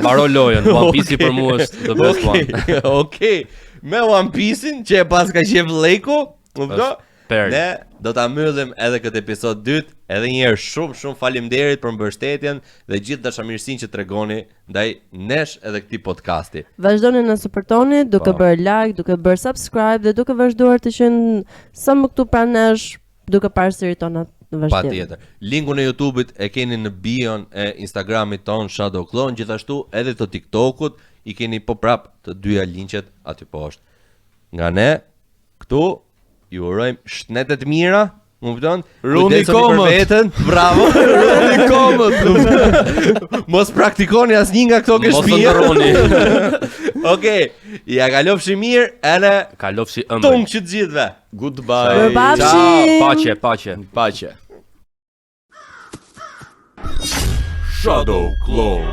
Mbaro lojën. One Piece për mua është the best one. Okej. Me One Piece-in që e pas ka qef Leiku, kupton? Per. Ne do ta mbyllim edhe këtë episod dytë. Edhe një herë shumë faleminderit për mbështetjen dhe gjithë dashamirësinë që tregoni ndaj nesh edhe këtij podcasti. Vazhdoni na suportoni duke bërë like, duke bërë subscribe dhe duke vazhduar të qenë sa më këtu pranë nesh, duke parë serit tona në vazhdim. Patjetër. Linkun e YouTube-it e keni në bion e Instagramit ton Shadow Clone, gjithashtu edhe të TikTokut I keni po prap të dyja linqet aty poshtë. Nga ne këtu ju urojmë shnete të mira Më kupton? Runi Kujdesoni për komët. veten. Bravo. Runi komët. Mos praktikoni asnjë nga këto ke Mos shtëpia. ndërroni. Okej, ja kalofshi mirë, edhe Kalofshi ëmbël. tung që të gjithëve. Goodbye. Përbafshim. Paqe, paqe. Paqe. Shadow Clone.